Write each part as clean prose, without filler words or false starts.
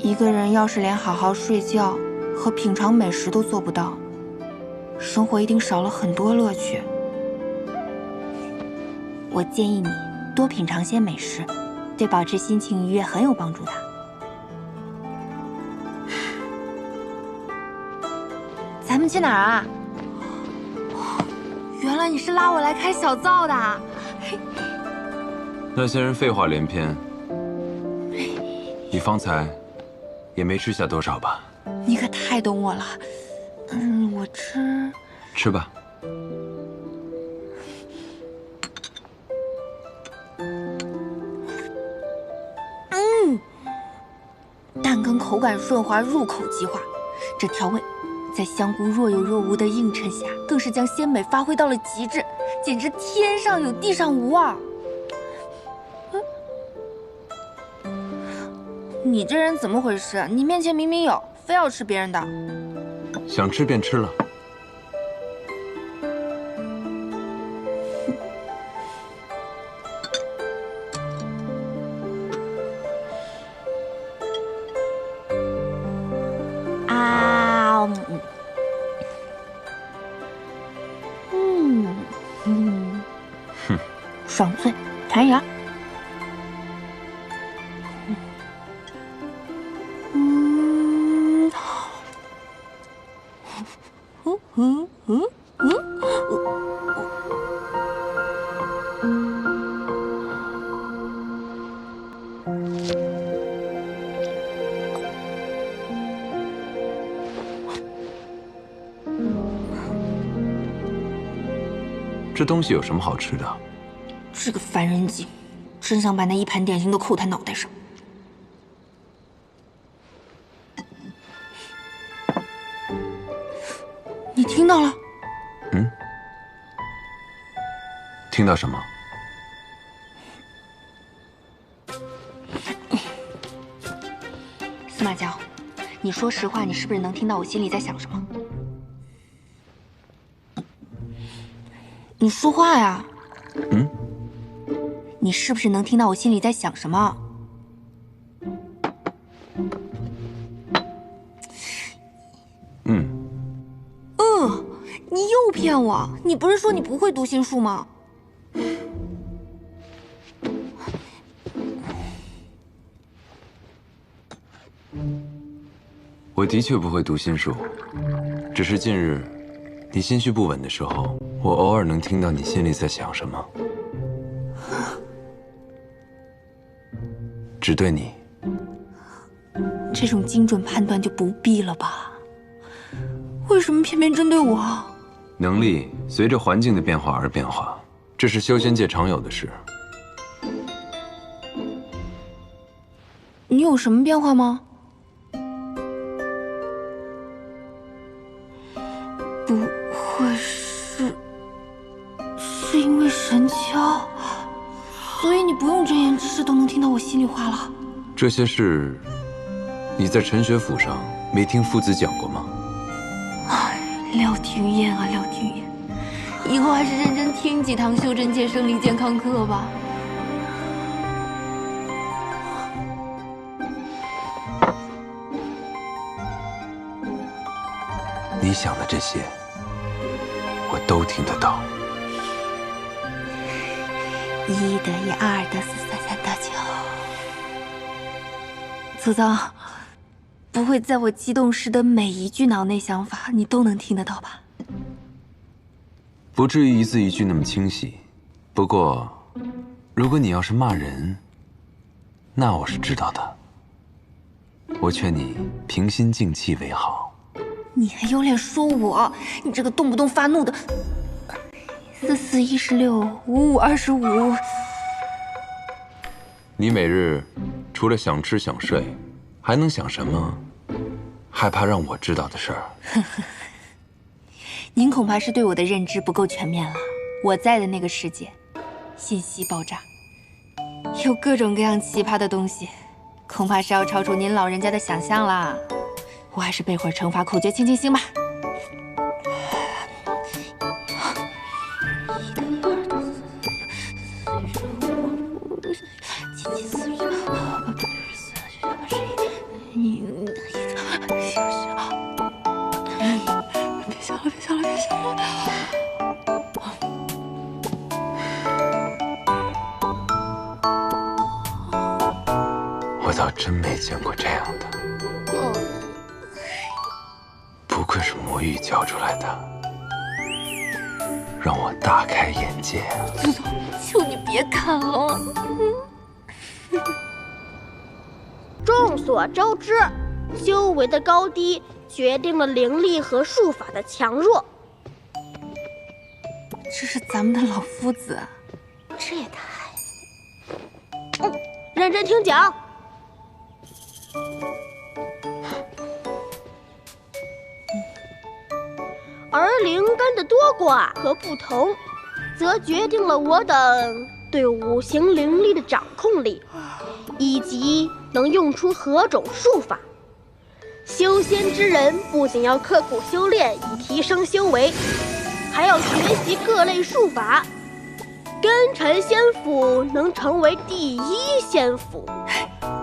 一个人要是连好好睡觉和品尝美食都做不到，生活一定少了很多乐趣。我建议你多品尝些美食，对保持心情愉悦很有帮助的。咱们去哪儿啊？原来你是拉我来开小灶的。那些人废话连篇，你方才也没吃下多少吧？你可太懂我了。我吃。吃吧。蛋羹口感顺滑，入口即化。这调味，在香菇若有若无的映衬下，更是将鲜美发挥到了极致，简直天上有地上无啊！你这人怎么回事？你面前明明有，非要吃别人的。想吃便吃了。爽脆弹牙。这东西有什么好吃的？这个烦人精，真想把那一盘点心都扣他脑袋上。你听到了？听到什么？司马娇，你说实话，你是不是能听到我心里在想什么？你说话呀！你是不是能听到我心里在想什么？你又骗我！你不是说你不会读心术吗？我的确不会读心术，只是近日你心绪不稳的时候，我偶尔能听到你心里在想什么。只对你。这种精准判断就不必了吧？为什么偏偏针对我？能力随着环境的变化而变化，这是修仙界常有的事。你有什么变化吗？不会是因为神敲，所以你不用睁眼之势都能听到我心里话了？这些事，你在陈学府上没听父子讲过吗？廖廷烨啊，廖廷烨，以后还是认真听几堂修真界生理健康课吧。你想的这些，我都听得到。1得1，2得4，3得9。祖宗，不会在我激动时的每一句脑内想法，你都能听得到吧？不至于一字一句那么清晰，不过，如果你要是骂人，那我是知道的。我劝你平心静气为好。你还有脸说我？你这个动不动发怒的！44、16、55、25。你每日除了想吃想睡，还能想什么？害怕让我知道的事儿？您恐怕是对我的认知不够全面了。我在的那个世界，信息爆炸，有各种各样奇葩的东西，恐怕是要超出您老人家的想象啦。我还是背会儿乘法口诀清清心吧。1得2得4，7、7、4、8、8、8、9、10、11、12、11、12、11。我倒真没见过这样的，不愧是魔域教出来的，让我大开眼界啊！求你别看了。众所周知，修为的高低决定了灵力和术法的强弱。这是咱们的老夫子，这也太……认真听讲。而灵根的多寡和不同，则决定了我等对五行灵力的掌控力，以及能用出何种术法。修仙之人不仅要刻苦修炼以提升修为，还要学习各类术法。根尘仙府能成为第一仙府，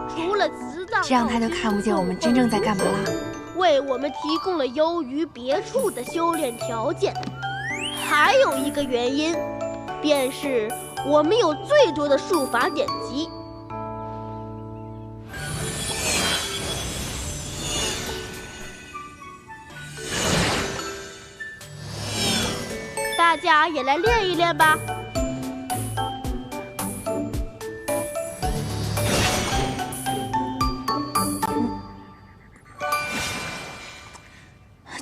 除了辞藏，这样他就看不见我们真正在干嘛了。为我们提供了优于别处的修炼条件。还有一个原因，便是我们有最多的术法典籍。大家也来练一练吧。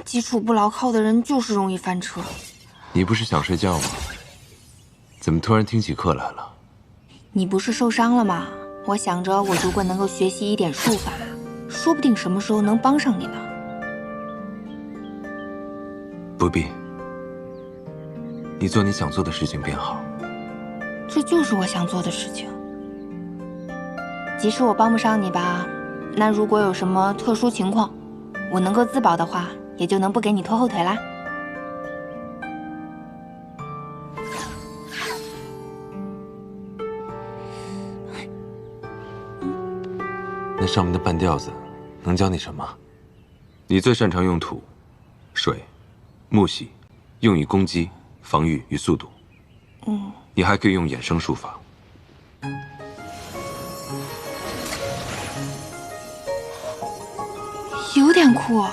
基础不牢靠的人就是容易翻车。你不是想睡觉吗？怎么突然听起课来了？你不是受伤了吗？我想着，我如果能够学习一点术法，说不定什么时候能帮上你呢。不必，你做你想做的事情便好。这就是我想做的事情。即使我帮不上你吧，那如果有什么特殊情况，我能够自保的话，也就能不给你拖后腿啦。那上面的半吊子能教你什么？你最擅长用土、水、木系，用以攻击、防御与速度。你还可以用衍生术法。有点酷。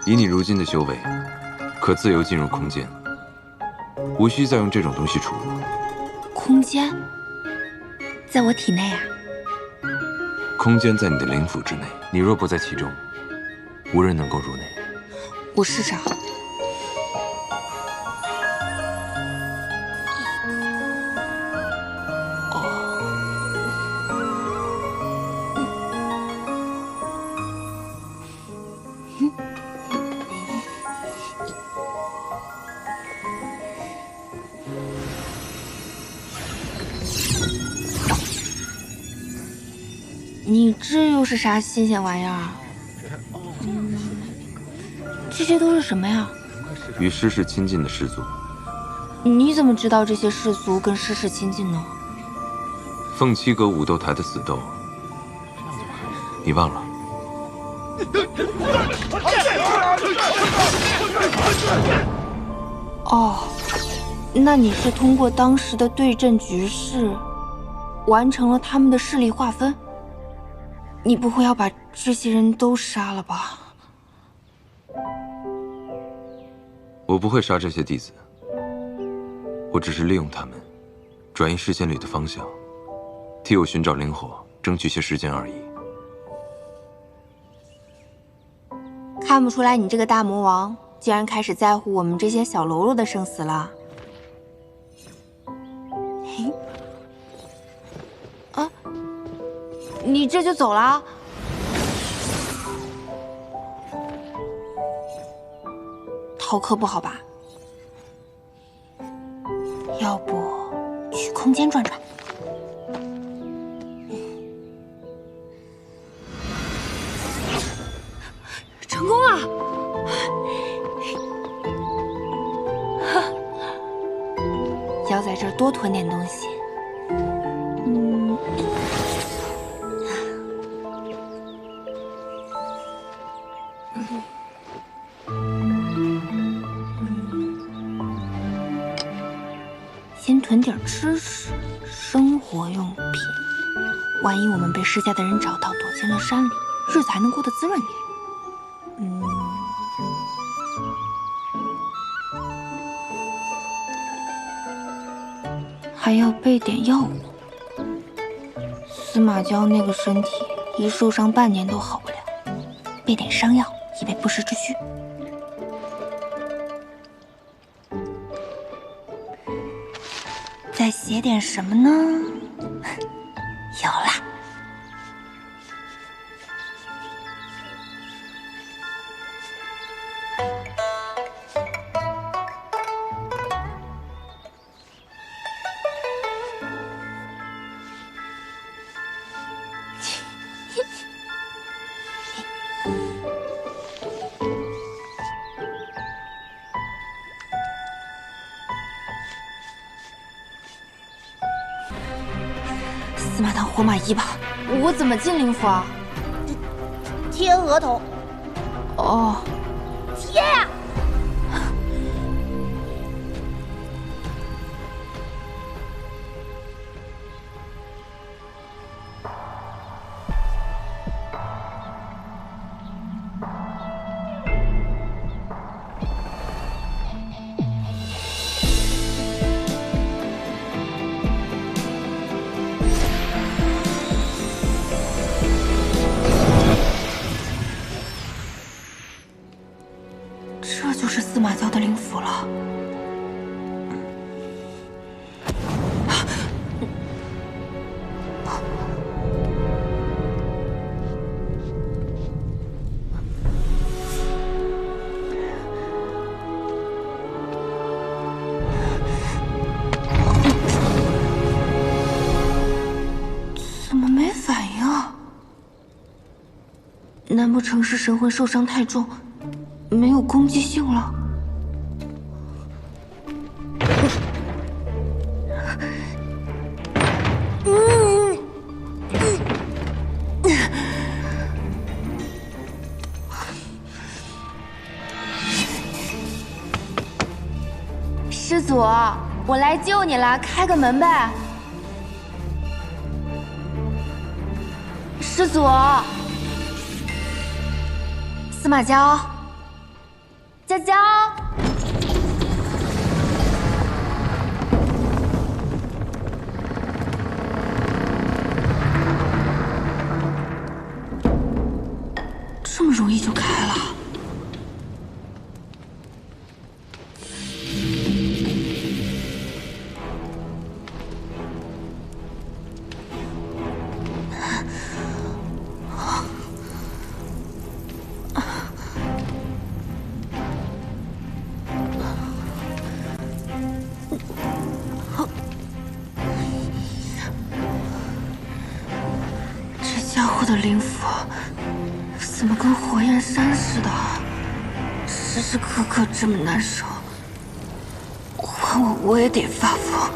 以你如今的修为，可自由进入空间，无需再用这种东西储物。空间在我体内啊？空间在你的灵府之内，你若不在其中，无人能够入内。我试着。你这又是啥新鲜玩意儿啊？这些都是什么呀？与师室亲近的氏族。你怎么知道这些氏族跟师室亲近呢？凤七阁武斗台的死斗，你忘了？哦，那你是通过当时的对阵局势，完成了他们的势力划分？你不会要把这些人都杀了吧？我不会杀这些弟子，我只是利用他们，转移视线里的方向，替我寻找灵火，争取些时间而已。看不出来你这个大魔王竟然开始在乎我们这些小喽啰的生死了。啊，你这就走了？逃课不好吧？要不去空间转转？成功了！要在这儿多囤点东西。先囤点吃食、生活用品。万一我们被施家的人找到，躲进了山里，日子还能过得滋润点。还要备点药物。司马娇那个身体，一受伤半年都好不了，备点伤药，以备不时之需。再写点什么呢？有了。司马堂活马医吧，我怎么进灵府啊？贴额头。哦，贴呀！这就是司马娇的灵府了。怎么没反应啊？难不成是神魂受伤太重？没有攻击性了。师祖，我来救你了，开个门呗。师祖，司马娇。娇娇，这么容易就开了？家伙的灵符怎么跟火焰山似的，时时刻刻这么难受，换我也得发疯。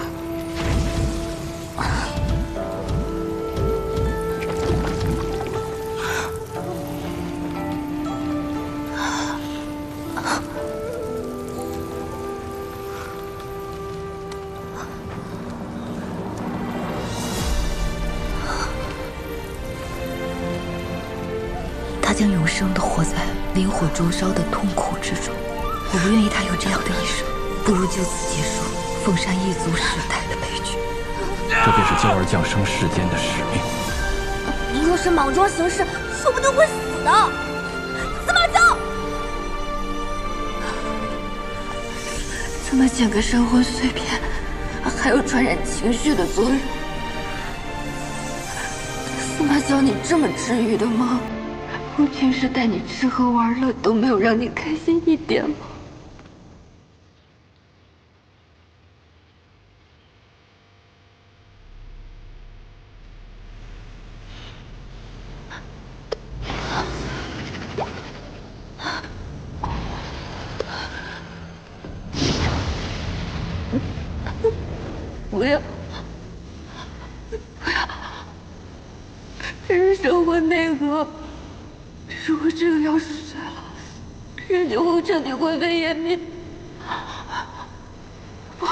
他将永生地活在灵火灼烧的痛苦之中，我不愿意他有这样的一生，不如就此结束凤山一族世代的悲剧。这便是娇儿降生世间的使命。你若是莽撞行事，说不定会死的。司马娇，这么简个神魂碎片，还有传染情绪的作用。司马娇，你这么治愈的吗？我平时带你吃喝玩乐都没有让你开心一点吗？不要，不要！这是神魂内核。如果这个要是碎了，人就会彻底灰飞烟灭。不，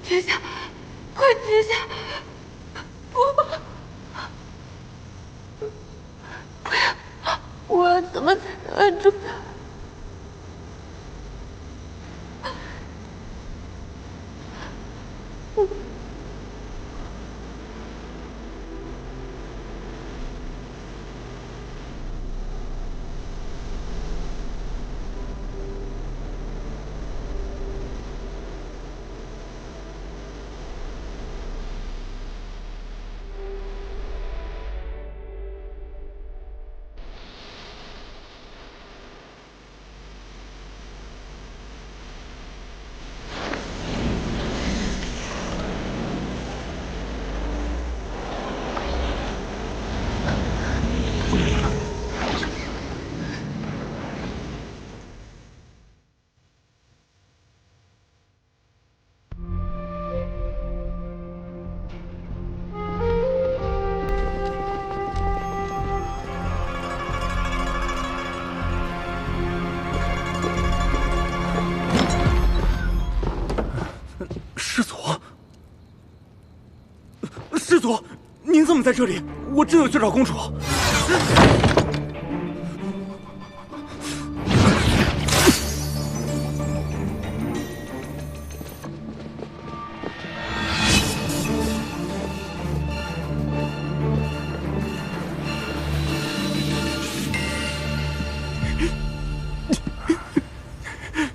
天下之下，不要，我怎么才能按住他？师祖，您怎么在这里？我正要去找公主。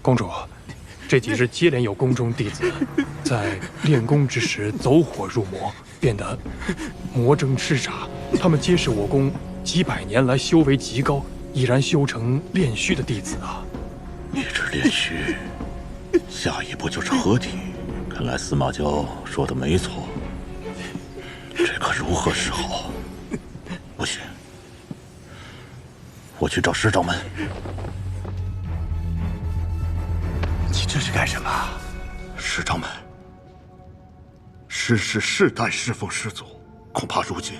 公主，这几日接连有宫中弟子在练功之时走火入魔，变得魔怔痴傻。他们皆是我宫几百年来修为极高，已然修成炼虚的弟子啊！一直炼虚，下一步就是合体。看来司马娇说的没错，这可如何是好？不行，我去找师掌门。你这是干什么？师掌门，师氏世代侍奉师祖，恐怕如今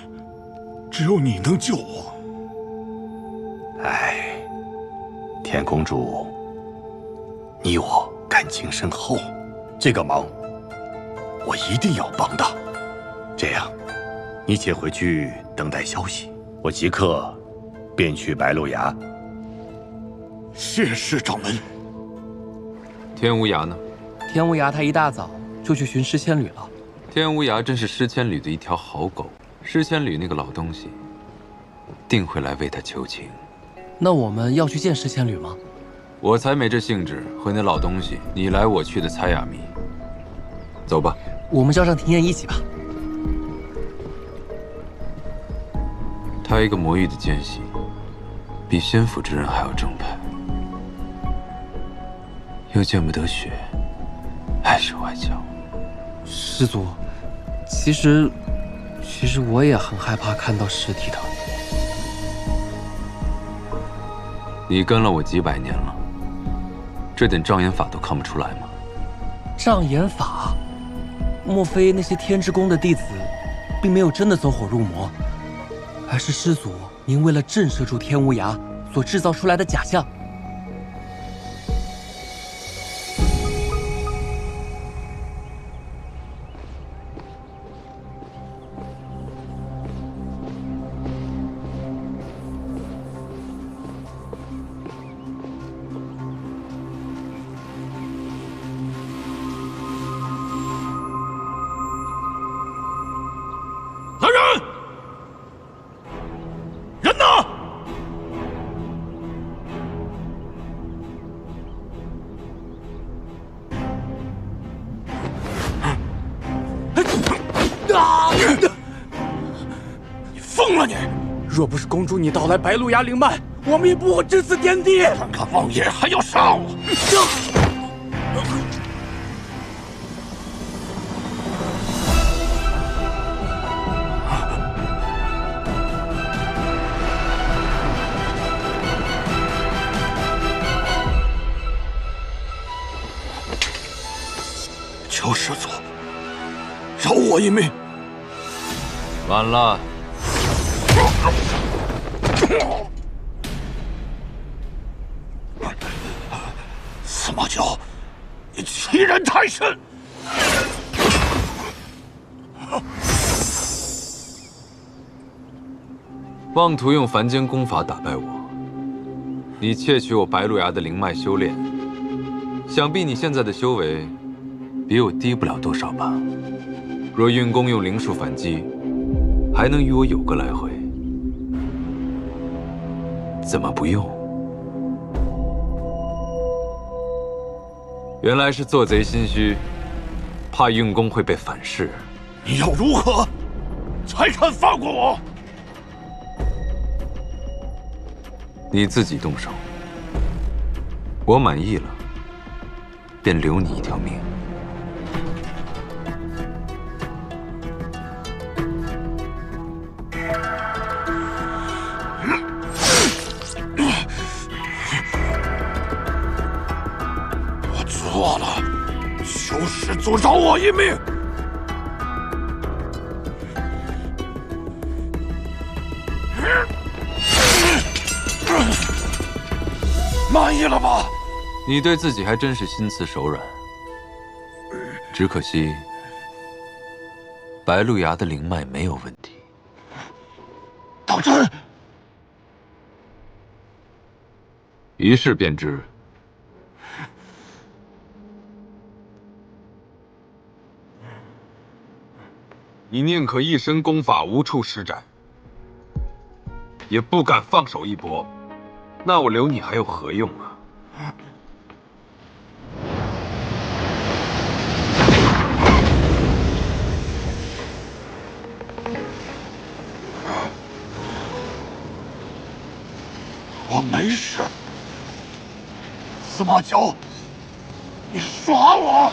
只有你能救我。哎，田公主，你我感情深厚，这个忙我一定要帮的。这样，你且回去等待消息，我即刻便去白鹿崖。谢师掌门。天无涯呢？天无涯他一大早就去寻诗千缕了。天无涯真是诗千缕的一条好狗，诗千缕那个老东西定会来为他求情。那我们要去见诗千缕吗？我才没这兴致和那老东西你来我去的猜哑谜。走吧，我们叫上庭燕一起吧。他一个魔域的奸细，比仙府之人还要正派，又见不得血，碍手碍脚。师祖，其实我也很害怕看到尸体的。你跟了我几百年了，这点障眼法都看不出来吗？障眼法？莫非那些天之宫的弟子，并没有真的走火入魔，而是师祖您为了震慑住天无涯所制造出来的假象？来人！人呢？你疯了你！若不是公主你到来白鹿崖灵脉，我们也不会至此颠地。胆敢妄言，还要杀我！求师祖饶我一命！晚了。司马娇，你欺人太甚！妄图用凡间功法打败我，你窃取我白鹿崖的灵脉修炼，想必你现在的修为比我低不了多少吧？若运功用灵术反击，还能与我有个来回，怎么不用？原来是做贼心虚，怕运功会被反噬。你要如何才肯放过我？你自己动手，我满意了，便留你一条命。我错了，求师祖饶我一命。满意了吧？你对自己还真是心慈手软，只可惜白鹿崖的灵脉没有问题。当真？一试便知。你宁可一身功法无处施展，也不敢放手一搏，那我留你还有何用啊？我没事。司马昭，你耍我！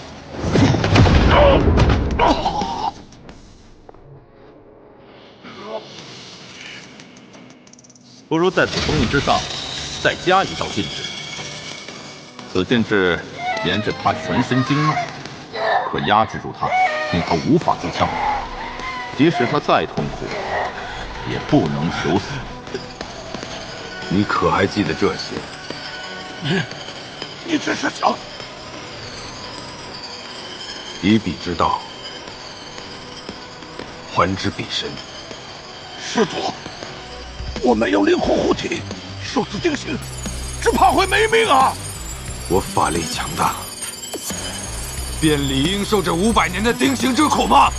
不如在此封印之上再加一道禁制。此禁制沿着他全身经脉，可压制住他，令他无法自强。即使他再痛苦，也不能求死。你可还记得这些？你只是想以彼之道，还之彼身。施主，我没有灵魂护体，受此定刑，只怕会没命啊！我法力强大，便理应受这500年的定刑之苦吗？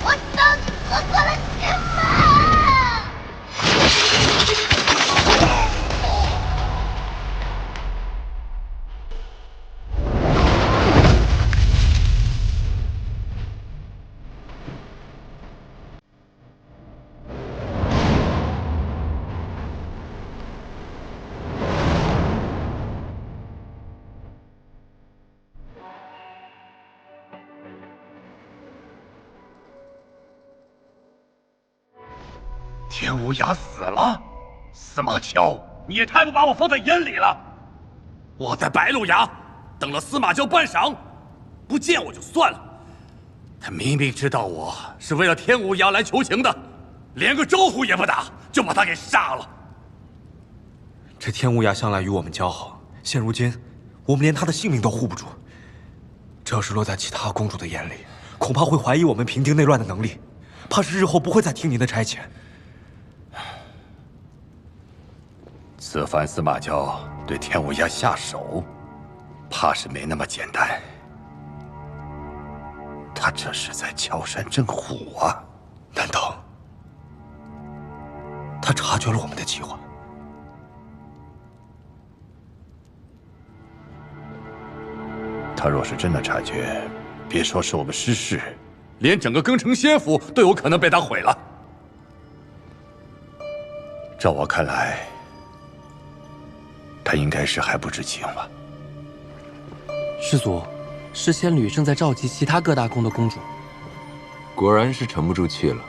我当你错过了什么？天无涯死了，司马昭，你也太不把我放在眼里了。我在白鹿崖等了司马昭半晌，不见我就算了，他明明知道我是为了天无涯来求情的，连个招呼也不打，就把他给杀了。这天无涯向来与我们交好，现如今我们连他的性命都护不住。这要是落在其他公主的眼里，恐怕会怀疑我们平定内乱的能力，怕是日后不会再听您的差遣。此番司马昭对天无涯下手，怕是没那么简单。他这是在敲山震虎啊！难道他察觉了我们的计划？他若是真的察觉，别说是我们失势，连整个庚城仙府都有可能被他毁了。照我看来，他应该是还不知情吧。师祖，是仙侣正在召集其他各大宫的公主。果然是沉不住气了。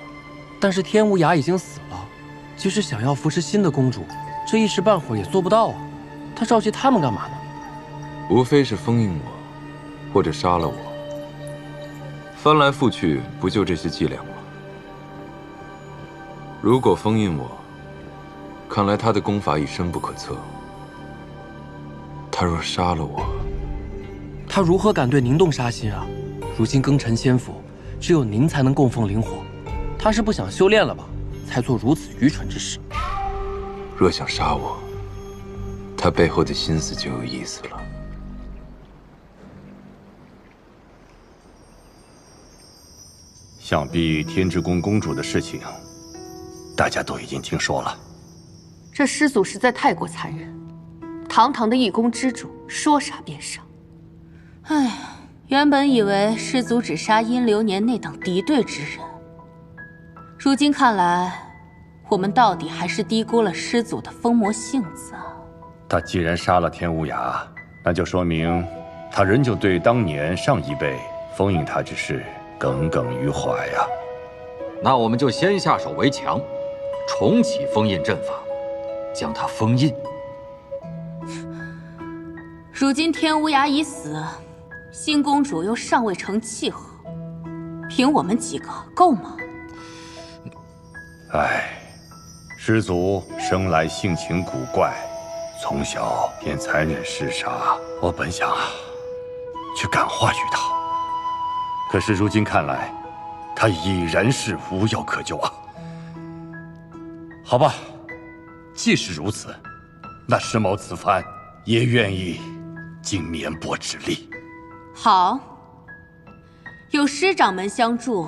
但是天无涯已经死了，即使想要扶持新的公主，这一时半会儿也做不到啊。他召集他们干嘛呢？无非是封印我，或者杀了我。翻来覆去，不就这些伎俩吗？如果封印我，看来他的功法已深不可测。他若杀了我，他如何敢对您动杀心啊？如今庚辰仙府，只有您才能供奉灵火，他是不想修炼了吧？才做如此愚蠢之事。若想杀我，他背后的心思就有意思了。想必天之宫公主的事情，大家都已经听说了。这师祖实在太过残忍，堂堂的一宫之主，说杀便杀。哎呀，原本以为师祖只杀殷流年那等敌对之人，如今看来，我们到底还是低估了师祖的疯魔性子啊！他既然杀了天无涯，那就说明他仍旧对当年上一辈封印他之事耿耿于怀呀。那我们就先下手为强，重启封印阵法，将他封印。如今天无涯已死，新公主又尚未成契合，凭我们几个够吗？唉，师祖生来性情古怪，从小便残忍嗜杀。我本想去感化于他，可是如今看来，他已然是无药可救啊。好吧，既是如此，那石某此番也愿意尽绵薄之力。好，有师掌门相助，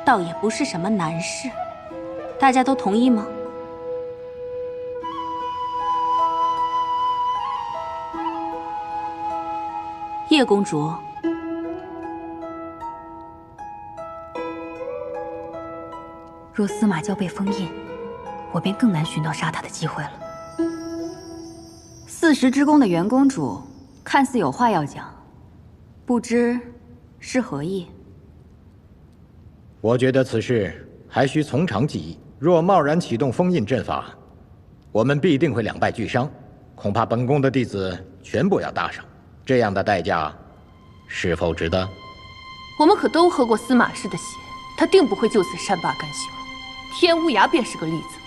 倒也不是什么难事。大家都同意吗？叶公主，若司马娇被封印，我便更难寻到杀他的机会了。40之宫的袁公主看似有话要讲，不知是何意？我觉得此事还需从长计议。若贸然启动封印阵法，我们必定会两败俱伤，恐怕本宫的弟子全部要搭上。这样的代价，是否值得？我们可都喝过司马氏的血，他定不会就此善罢甘休。天无涯便是个例子。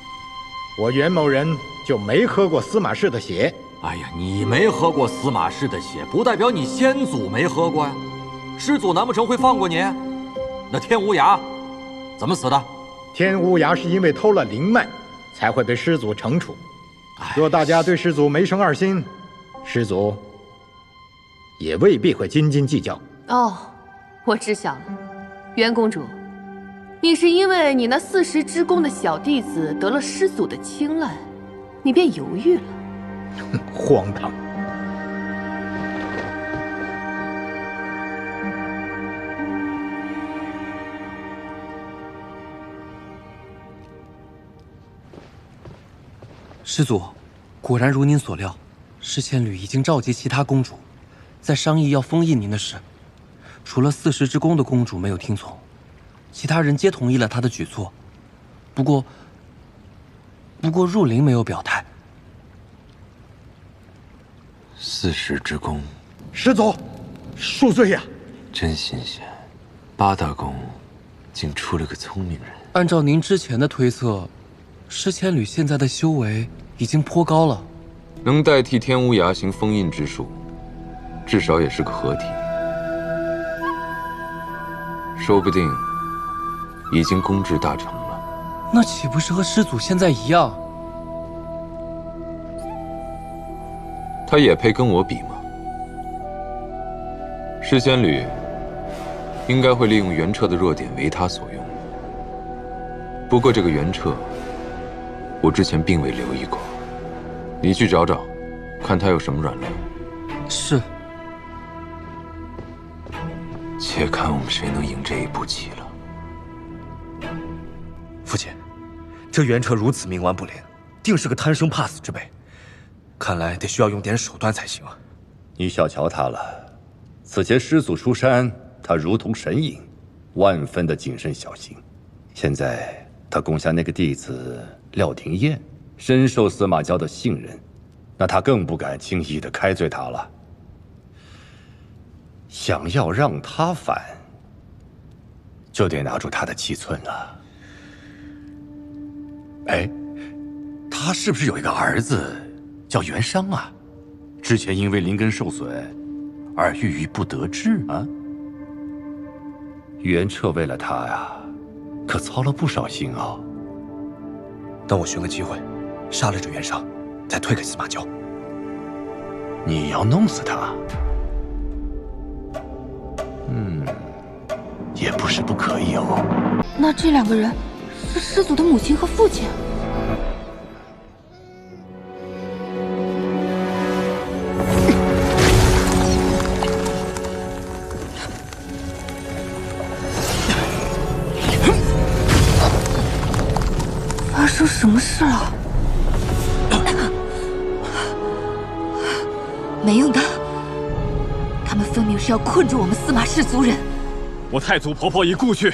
我袁某人就没喝过司马氏的血。哎呀，你没喝过司马氏的血，不代表你先祖没喝过呀。师祖难不成会放过你？那天无涯怎么死的？天无涯是因为偷了灵脉，才会被师祖惩处。若大家对师祖没生二心，师祖也未必会斤斤计较。哦，我知晓了，袁公主，你是因为你那40之宫的小弟子得了师祖的青睐，你便犹豫了。荒唐！师祖，果然如您所料，诗仙侣已经召集其他公主，在商议要封印您的事。除了40之宫的公主没有听从，其他人皆同意了他的举措。不过入灵没有表态。40之宫，师祖，恕罪呀！真新鲜，八大宫竟出了个聪明人。按照您之前的推测，诗仙侣现在的修为已经颇高了，能代替天无涯行封印之术，至少也是个合体。说不定已经攻至大成了。那岂不是和师祖现在一样？他也配跟我比吗？诗仙侣应该会利用袁彻的弱点为他所用。不过这个袁彻，我之前并未留意过。你去找找，看他有什么软肋。是。且看我们谁能赢这一步棋了。父亲，这袁彻如此冥顽不灵，定是个贪生怕死之辈。看来得需要用点手段才行啊！你小瞧他了。此前师祖出山，他如同神隐，万分的谨慎小心。现在他攻下那个弟子廖廷彦，深受司马娇的信任，那他更不敢轻易的开罪他了。想要让他反，就得拿住他的七寸了。哎，他是不是有一个儿子？叫袁商啊，之前因为灵根受损而郁郁不得志啊？袁彻为了他呀，可操了不少心啊。等我寻个机会，杀了这袁尚，再推给司马交。你要弄死他？也不是不可以哦。那这两个人是师祖的母亲和父亲。发生什么事了？没用的，他们分明是要困住我们司马氏族人。我太祖婆婆已故去，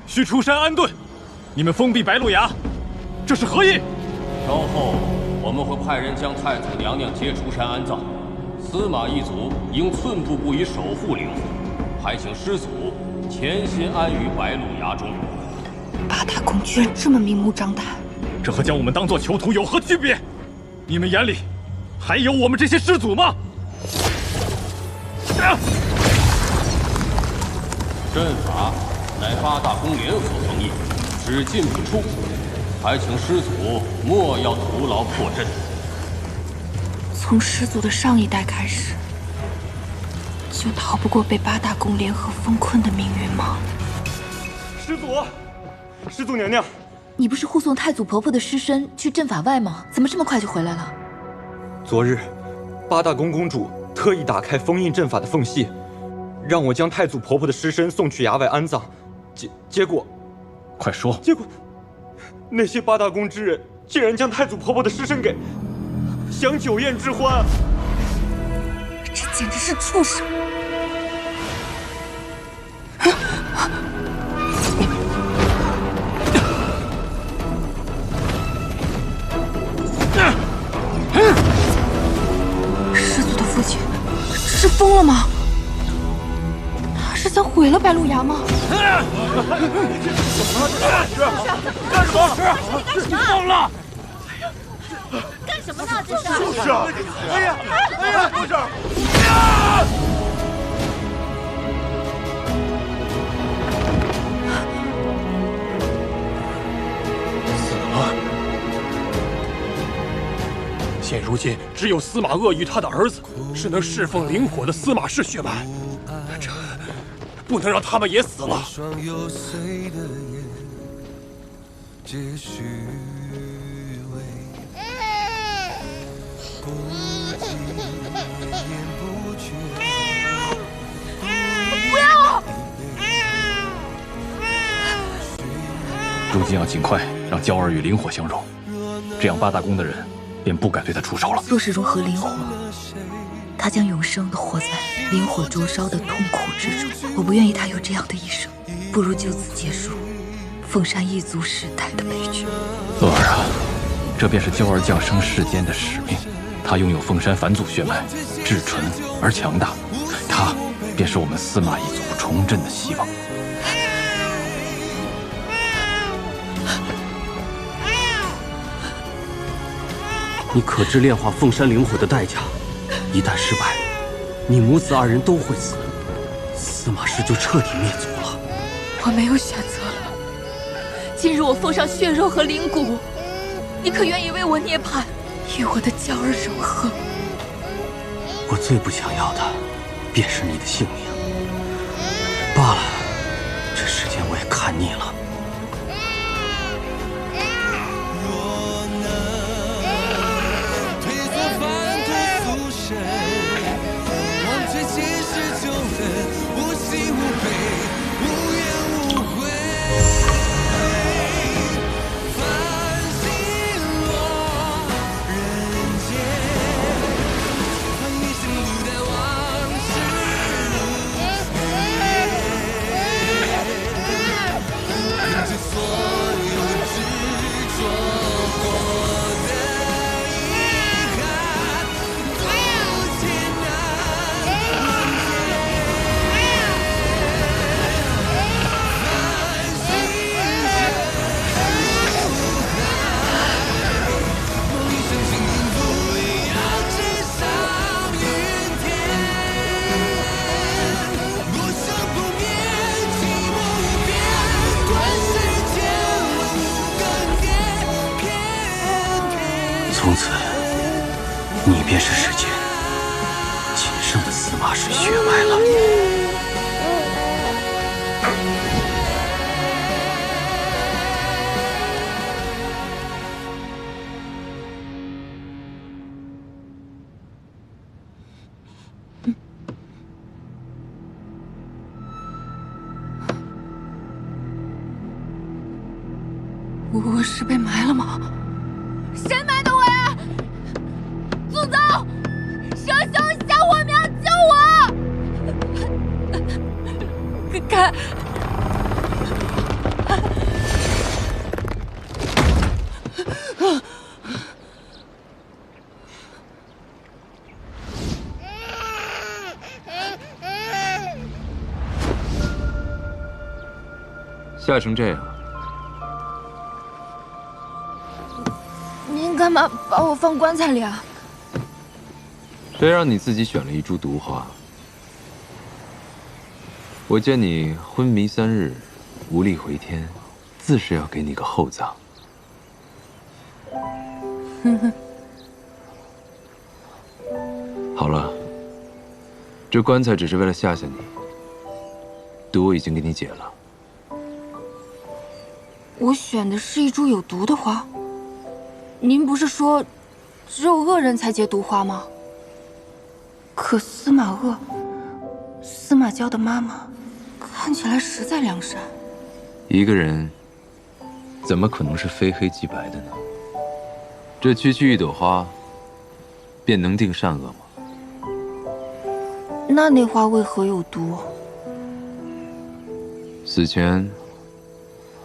需出山安顿。你们封闭白鹿崖，这是何意？稍后我们会派人将太祖娘娘接出山安葬。司马一族应寸步不移守护灵火，还请师祖潜心安于白鹿崖中。八大公居然这么明目张胆，这和将我们当作囚徒有何区别？你们眼里还有我们这些师祖吗？阵法乃八大宫联合封印，只进不出，还请师祖莫要徒劳破阵。从师祖的上一代开始，就逃不过被八大宫联合封困的命运吗？师祖娘娘，你不是护送太祖婆婆的尸身去阵法外吗？怎么这么快就回来了？昨日，八大宫公主特意打开封印阵法的缝隙，让我将太祖婆婆的尸身送去崖外安葬。结果，快说！结果，那些八大宫之人竟然将太祖婆婆的尸身给享酒宴之欢。这简直是畜生！师祖的父亲是疯了吗？他是想毁了白鹿崖吗？干什么？你疯了！干什么呢？这是！就是啊！哎呀，不是！死了。现如今，只有司马鄂与他的儿子是能侍奉灵火的司马氏血脉，这不能让他们也死了。不要！如今要尽快让娇儿与灵火相融，这样八大宫的人便不敢对他出手了。若是融合灵火，他将永生的活在灵火灼烧的痛苦之中。我不愿意他有这样的一生，不如就此结束凤山一族世代的悲剧。鄂儿啊，这便是娇儿降生世间的使命。她拥有凤山返祖血脉，至纯而强大，她便是我们司马一族重振的希望。你可知炼化凤山灵火的代价？一旦失败，你母子二人都会死，司马氏就彻底灭族了。我没有选择了。今日我奉上血肉和灵骨，你可愿意为我涅槃，与我的娇儿融合？我最不想要的，便是你的性命。罢了，这世间我也看腻了。从此，你便是世间仅剩的司马氏血脉了。我是被埋了吗？谁埋的我呀？祖宗，蛇兄下火苗救我！看，吓成这样，您干嘛把我放棺材里啊？谁让你自己选了一株毒花？我见你昏迷3日，无力回天，自是要给你个厚葬。好了，这棺材只是为了吓吓你，毒我已经给你解了。我选的是一株有毒的花。您不是说，只有恶人才结毒花吗？可司马鄂，司马娇的妈妈，看起来实在良善。一个人怎么可能是非黑即白的呢？这区一朵花，便能定善恶吗？那花为何有毒？死前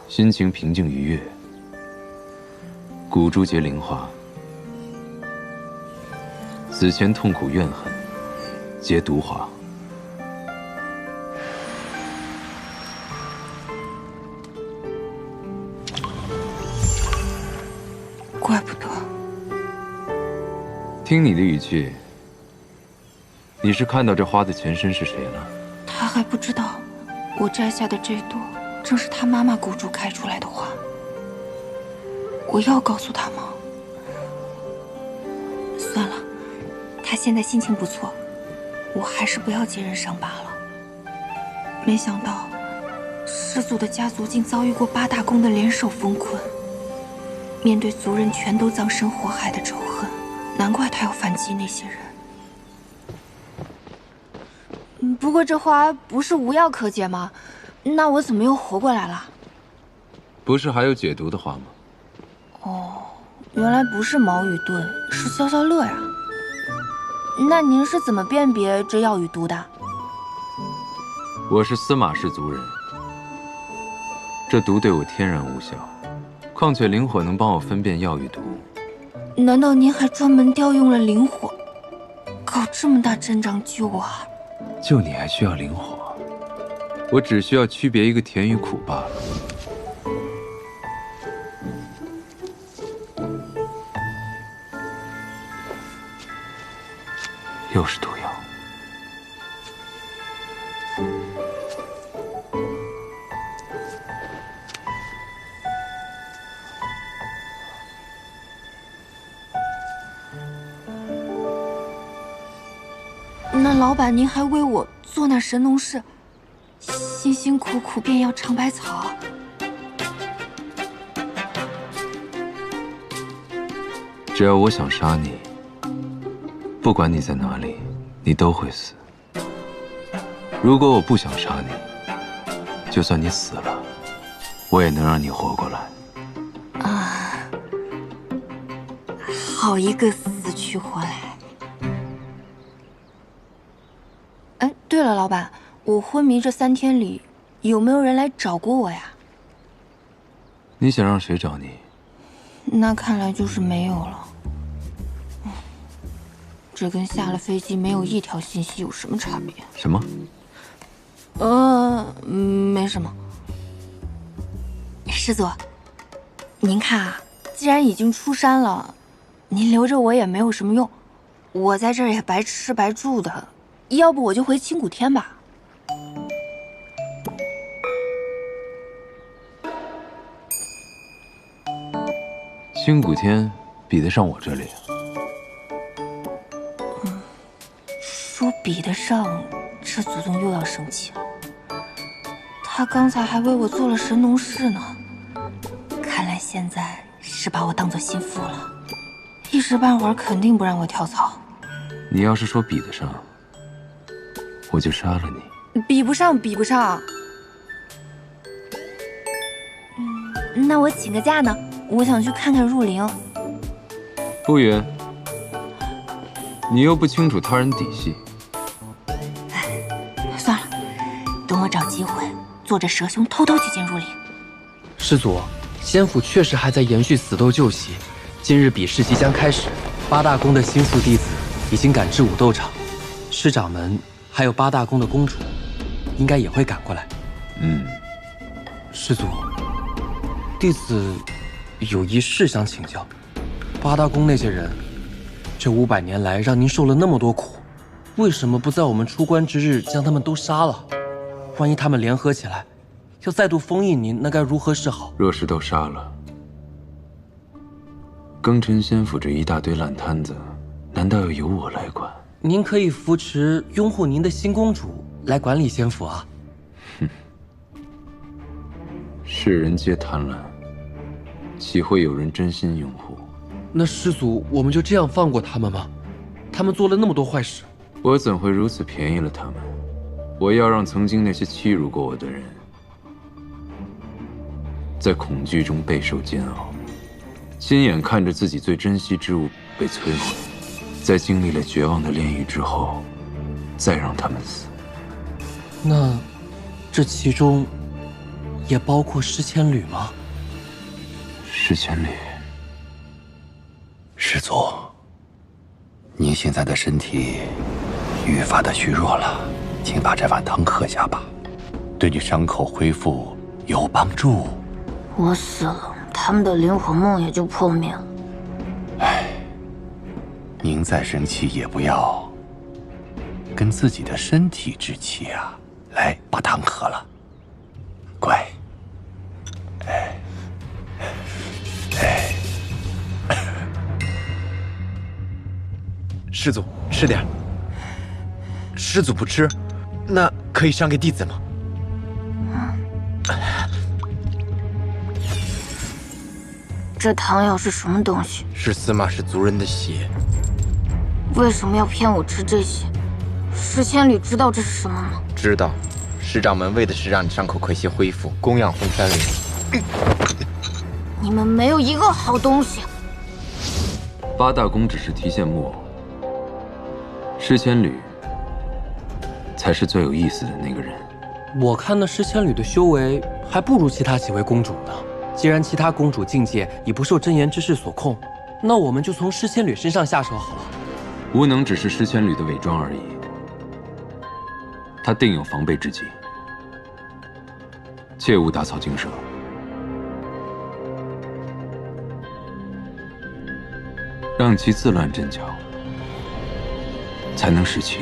心情平静愉悦，骨珠结灵花；死前痛苦怨恨，结毒花。怪不得。听你的语气，你是看到这花的前身是谁了？他还不知道，我摘下的这朵正是他妈妈骨珠开出来的花。我要告诉他吗？算了，他现在心情不错，我还是不要揭人伤疤了。没想到，师祖的家族竟遭遇过8大宫的联手封困，面对族人全都葬身火海的仇恨，难怪他要反击那些人。不过这花不是无药可解吗？那我怎么又活过来了？不是还有解毒的花吗？哦，原来不是毛与盾，是消消乐呀。那您是怎么辨别这药与毒的？我是司马氏族人，这毒对我天然无效，况且灵火能帮我分辨药与毒。难道您还专门调用了灵火，搞这么大阵仗救我啊？救你还需要灵火？我只需要区别一个甜与苦罢了。又是毒药。那老板，您还为我做那神农氏，辛辛苦苦便要尝百草。只要我想杀你，不管你在哪里，你都会死。如果我不想杀你，就算你死了，我也能让你活过来。啊，好一个死去活来！哎，对了，老板，我昏迷这3天里，有没有人来找过我呀？你想让谁找你？那看来就是没有了。这跟下了飞机没有一条信息有什么差别？什么？没什么。师祖，您看啊，既然已经出山了，您留着我也没有什么用，我在这儿也白吃白住的，要不我就回清谷天吧。清谷天比得上我这里。说比得上，这祖宗又要生气了。他刚才还为我做了神农氏呢，看来现在是把我当做心腹了，一时半会儿肯定不让我跳槽。你要是说比得上，我就杀了你。比不上，比不上。那我请个假呢，我想去看看入陵。不远，你又不清楚他人底细。算了，等我找机会，坐着蛇兄偷偷去进入陵。师祖，仙府确实还在延续死斗旧习。今日比试即将开始，8大宫的新宿弟子已经赶至武斗场，师掌门还有8大宫的公主，应该也会赶过来。师祖，弟子有一事想请教。8大宫那些人，这500年来让您受了那么多苦，为什么不在我们出关之日将他们都杀了？万一他们联合起来，要再度封印您，那该如何是好？若是都杀了，庚辰仙府这一大堆烂摊子，难道要由我来管？您可以扶持拥护您的新公主来管理仙府啊。世人皆贪婪，岂会有人真心拥护？那师祖，我们就这样放过他们吗？他们做了那么多坏事，我怎会如此便宜了他们？我要让曾经那些欺辱过我的人，在恐惧中备受煎熬，亲眼看着自己最珍惜之物被摧毁，在经历了绝望的炼狱之后，再让他们死。那这其中也包括施千缕吗？施千缕，师祖，您现在的身体愈发的虚弱了，请把这碗汤喝下吧，对你伤口恢复有帮助。我死了，他们的灵魂梦也就破灭了。唉，您再生气也不要跟自己的身体置气啊！来，把汤喝了，乖。师祖，吃点。师祖不吃，那可以赏给弟子吗？这汤药是什么东西？是司马氏族人的血。为什么要骗我吃这些？施千缕知道这是什么吗？知道，师掌门为的是让你伤口快些恢复，供养红山灵。你们没有一个好东西。8大宫只是提线木偶，施千缕才是最有意思的那个人。我看那施千缕的修为还不如其他几位公主呢。既然其他公主境界已不受真言之事所控，那我们就从施千缕身上下手好了。无能只是施千缕的伪装而已，她定有防备之计，切勿打草惊蛇。让其自乱阵脚，才能使其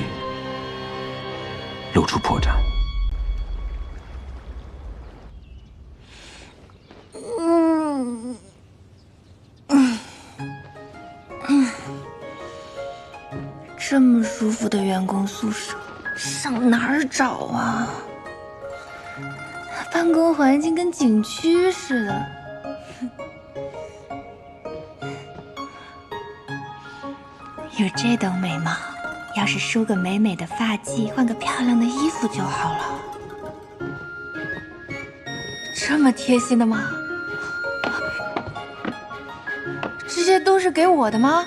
露出破绽。这么舒服的员工宿舍，上哪儿找啊？办公环境跟景区似的。有这等美貌，要是梳个美美的发髻，换个漂亮的衣服就好了。这么贴心的吗？这些都是给我的吗？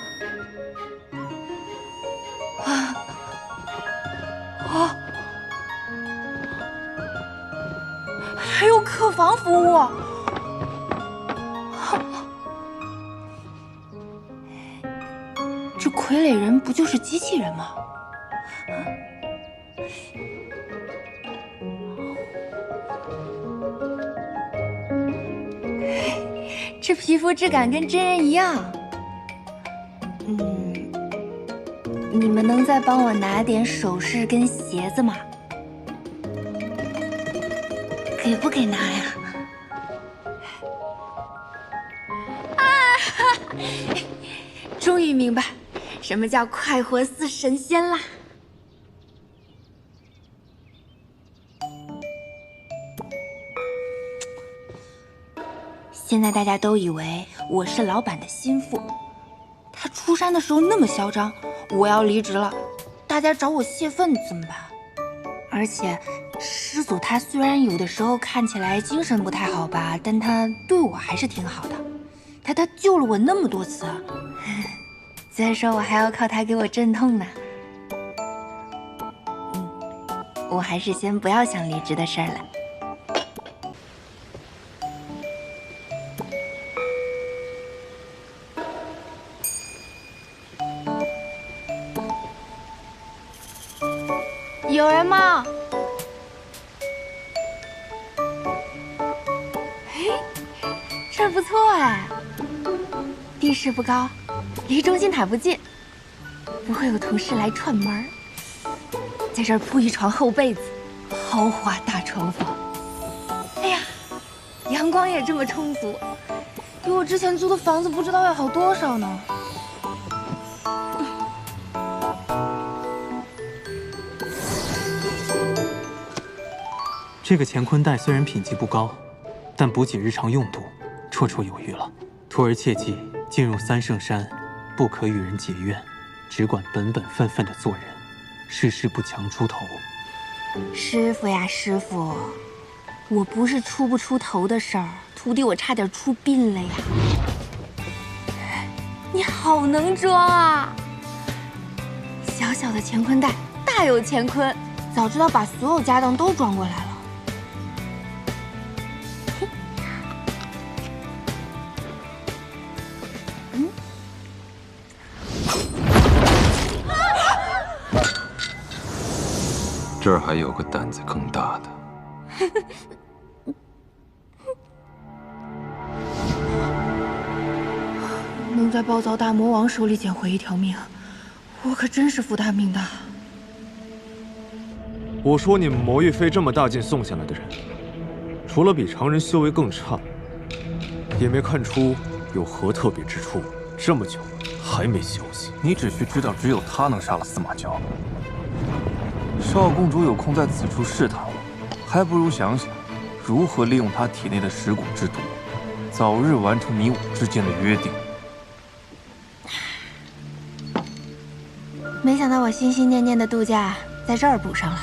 还有客房服务。这傀儡人不就是机器人吗？这皮肤质感跟真人一样。你们能再帮我拿点首饰跟鞋子吗？给不给拿呀？终于明白什么叫快活似神仙啦！现在大家都以为我是老板的心腹，他出山的时候那么嚣张，我要离职了，大家找我泄愤怎么办？而且师祖他虽然有的时候看起来精神不太好吧，但他对我还是挺好的，他救了我那么多次，再说我还要靠他给我镇痛呢。我还是先不要想离职的事儿了。有人吗？嘿，这儿不错哎，地势不高，离中心塔不近，不会有同事来串门。在这儿铺一床厚被子，豪华大床房。哎呀，阳光也这么充足，比我之前租的房子不知道要好多少呢。这个乾坤袋虽然品级不高，但补给日常用途绰绰有余了。徒儿切记，进入三圣山，不可与人结怨，只管本本分分的做人，事事不强出头。师傅呀，师傅，我不是出不出头的事儿，徒弟我差点出殡了呀。你好能装啊！小小的乾坤袋，大有乾坤，早知道把所有家当都装过来了。这儿还有个胆子更大的。能在暴躁大魔王手里捡回一条命，我可真是福大命大。我说你们魔域费这么大劲送下来的人，除了比常人修为更差，也没看出有何特别之处。这么久还没消息，你只需知道，只有他能杀了司马娇。少公主有空在此处试探我，还不如想想如何利用她体内的蚀骨之毒，早日完成你我之间的约定。没想到我心心念念的度假在这儿补上了。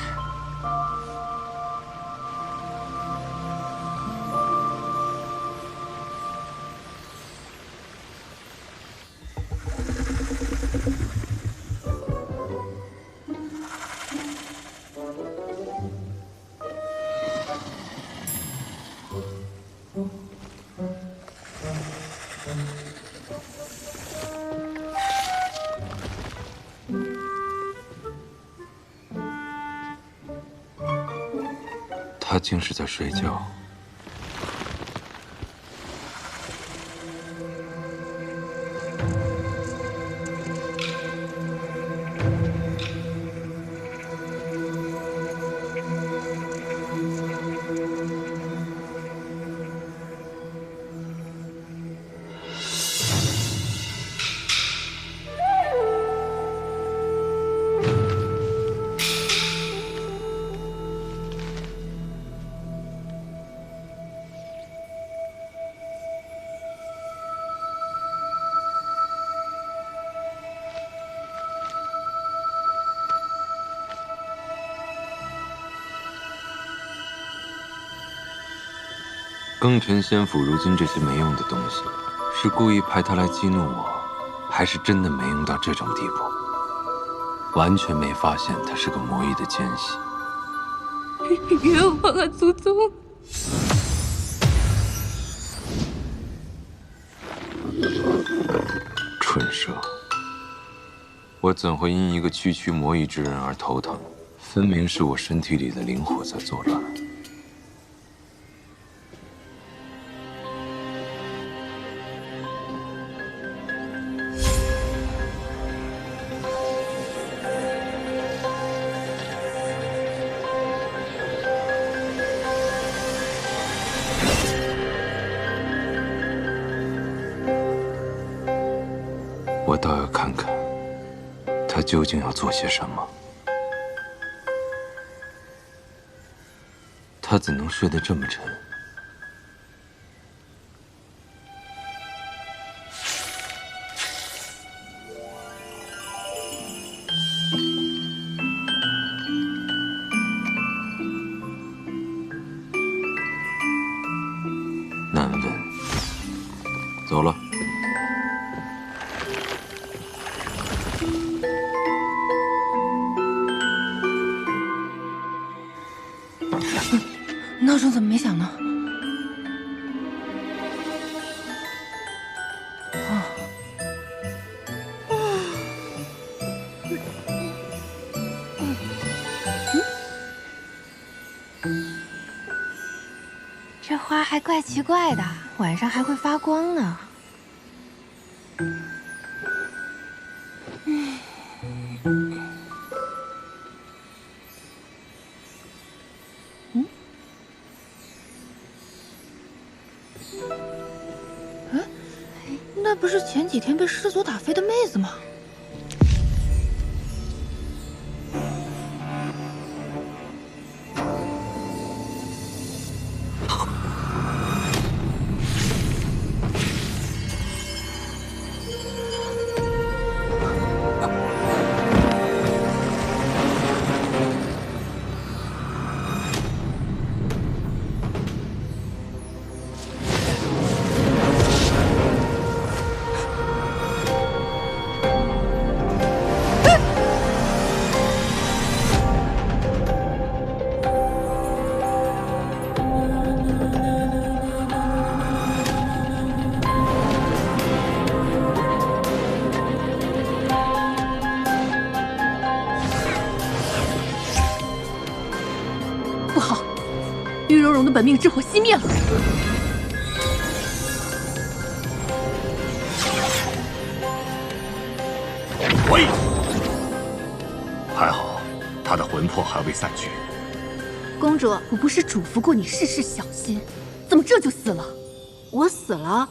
他竟是在睡觉。庚辰仙府如今这些没用的东西，是故意派他来激怒我，还是真的没用到这种地步？完全没发现他是个魔域的奸细。冤枉啊，祖宗！蠢蛇！我怎会因一个区区魔域之人而头疼？分明是我身体里的灵火在作乱。我到倒要看看他究竟要做些什么。他怎能睡得这么沉？难问。走了。闹钟怎么没响呢？这花还怪奇怪的，晚上还会发光呢。那不是前几天被师祖打飞的妹子吗？不好，玉蓉蓉的本命之火熄灭了。喂！还好，他的魂魄还未散去。公主，我不是嘱咐过你事事小心，怎么这就死了？我死了，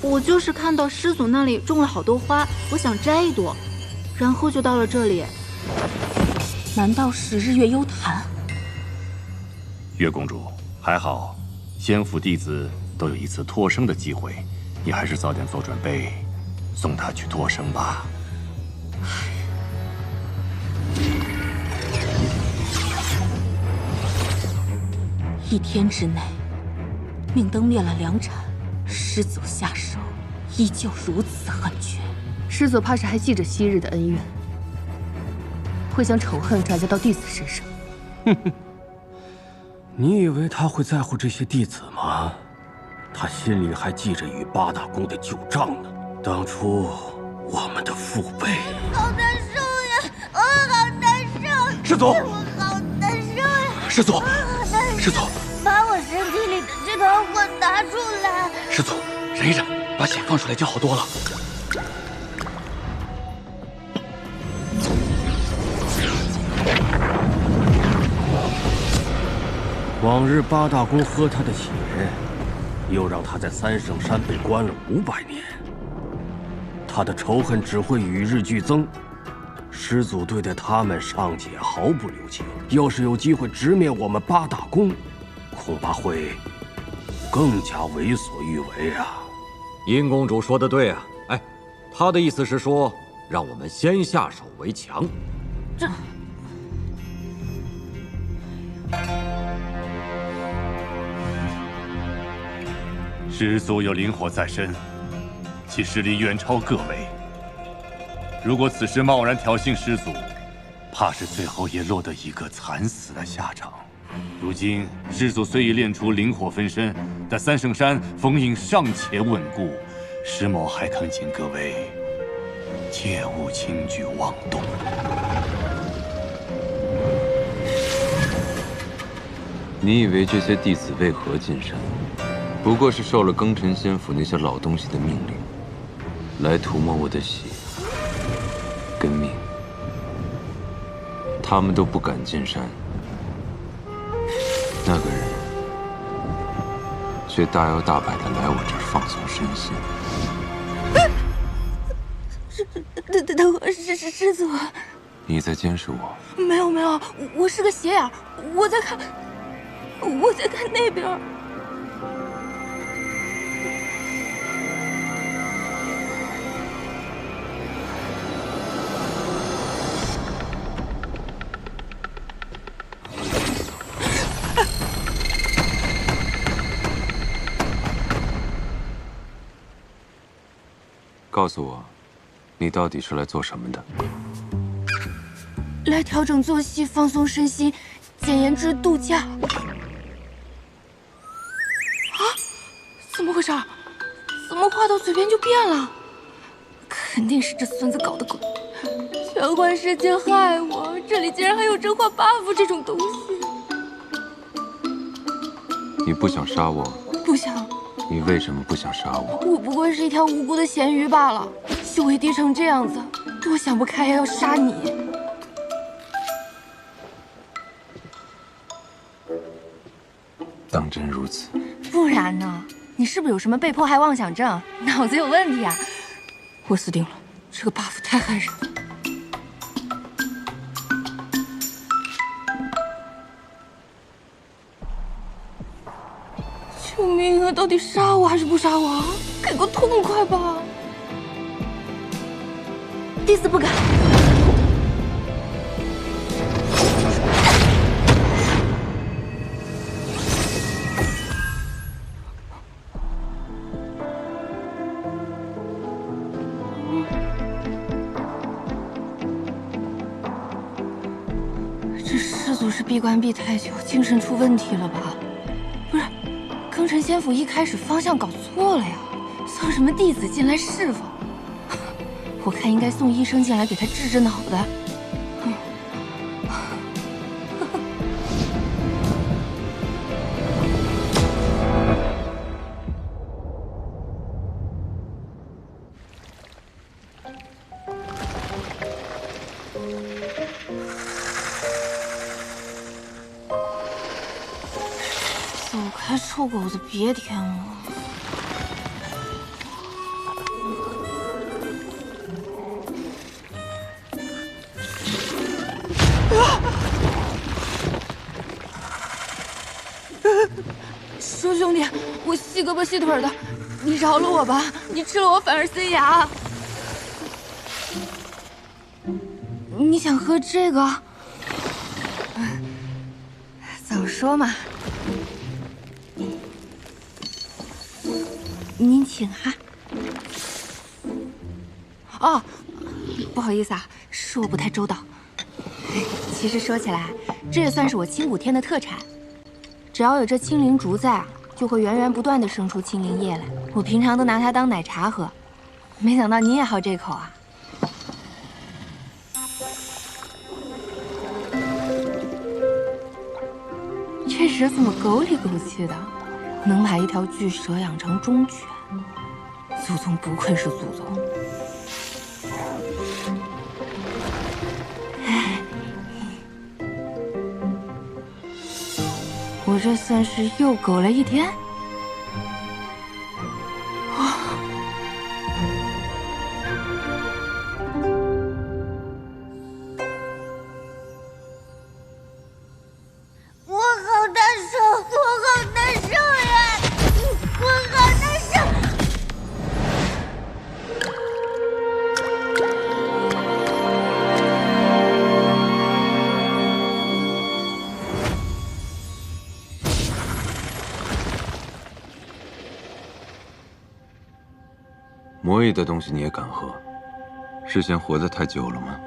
我就是看到师祖那里种了好多花，我想摘一朵，然后就到了这里。难道是日月幽潭？月公主，还好，先父弟子都有一次脱生的机会，你还是早点做准备，送他去脱生吧。1天之内，命灯灭了2盏，师祖下手依旧如此狠绝。师祖怕是还记着昔日的恩怨，会将仇恨转嫁到弟子身上。哼哼。你以为他会在乎这些弟子吗？他心里还记着与八大宫的旧账呢。当初我们的父辈……好难受呀，我好难受。师祖，我好难受呀。师祖，师祖，把我身体里的这团火拿出来。师祖，忍一忍，把血放出来就好多了。往日八大宫喝他的血，又让他在三圣山被关了500年，他的仇恨只会与日俱增。师祖对待他们尚且毫不留情，要是有机会直面我们八大宫，恐怕会更加为所欲为啊！殷公主说的对啊，哎，她的意思是说，让我们先下手为强。这。师祖有灵火在身，其实力远超各位。如果此时贸然挑衅师祖，怕是最后也落得一个惨死的下场。如今师祖虽已练出灵火分身，但三圣山封印尚且稳固，师某还恳请各位切勿轻举妄动。你以为这些弟子为何进山？不过是受了庚辰仙府那些老东西的命令，来涂抹我的血跟命。他们都不敢进山，那个人却大摇大摆地来我这儿放松身心。等会儿，师祖，你在监视我？没有，我是个斜眼，我在看那边。告诉我，你到底是来做什么的？来调整作息，放松身心，简言之，度假。啊？怎么回事？怎么话到嘴边就变了？肯定是这孙子搞的鬼！玄幻世界害我，这里竟然还有真化 buff 这种东西。你不想杀我？不想。你为什么不想杀我？我不过是一条无辜的咸鱼罢了，修为低成这样子，多想不开呀，要杀你！当真如此？不然呢？你是不是有什么被迫害妄想症？脑子有问题啊！我死定了，这个 buff 太害人了。救命啊！到底杀我还是不杀我？给个痛快吧！弟子不敢。这师祖是闭关闭太久，精神出问题了吧？不是。庚辰仙府一开始方向搞错了呀，送什么弟子进来侍奉？我看应该送医生进来给他治脑袋。走开，臭狗子，别舔我！说兄弟，我细胳膊细腿的，你饶了我吧！你吃了我反而塞牙。你想喝这个？早说嘛！您请哈。哦，不好意思啊，是我不太周到。其实说起来，这也算是我青谷天的特产。只要有这青灵竹在啊，就会源源不断的生出青灵液来。我平常都拿它当奶茶喝，没想到您也好这口啊。这蛇怎么狗里狗气的？能把一条巨蛇养成忠犬，祖宗不愧是祖宗。哎，我这算是又狗了一天。我好难受，我好难受呀！我好难受。魔异的东西你也敢喝？是嫌活得太久了吗？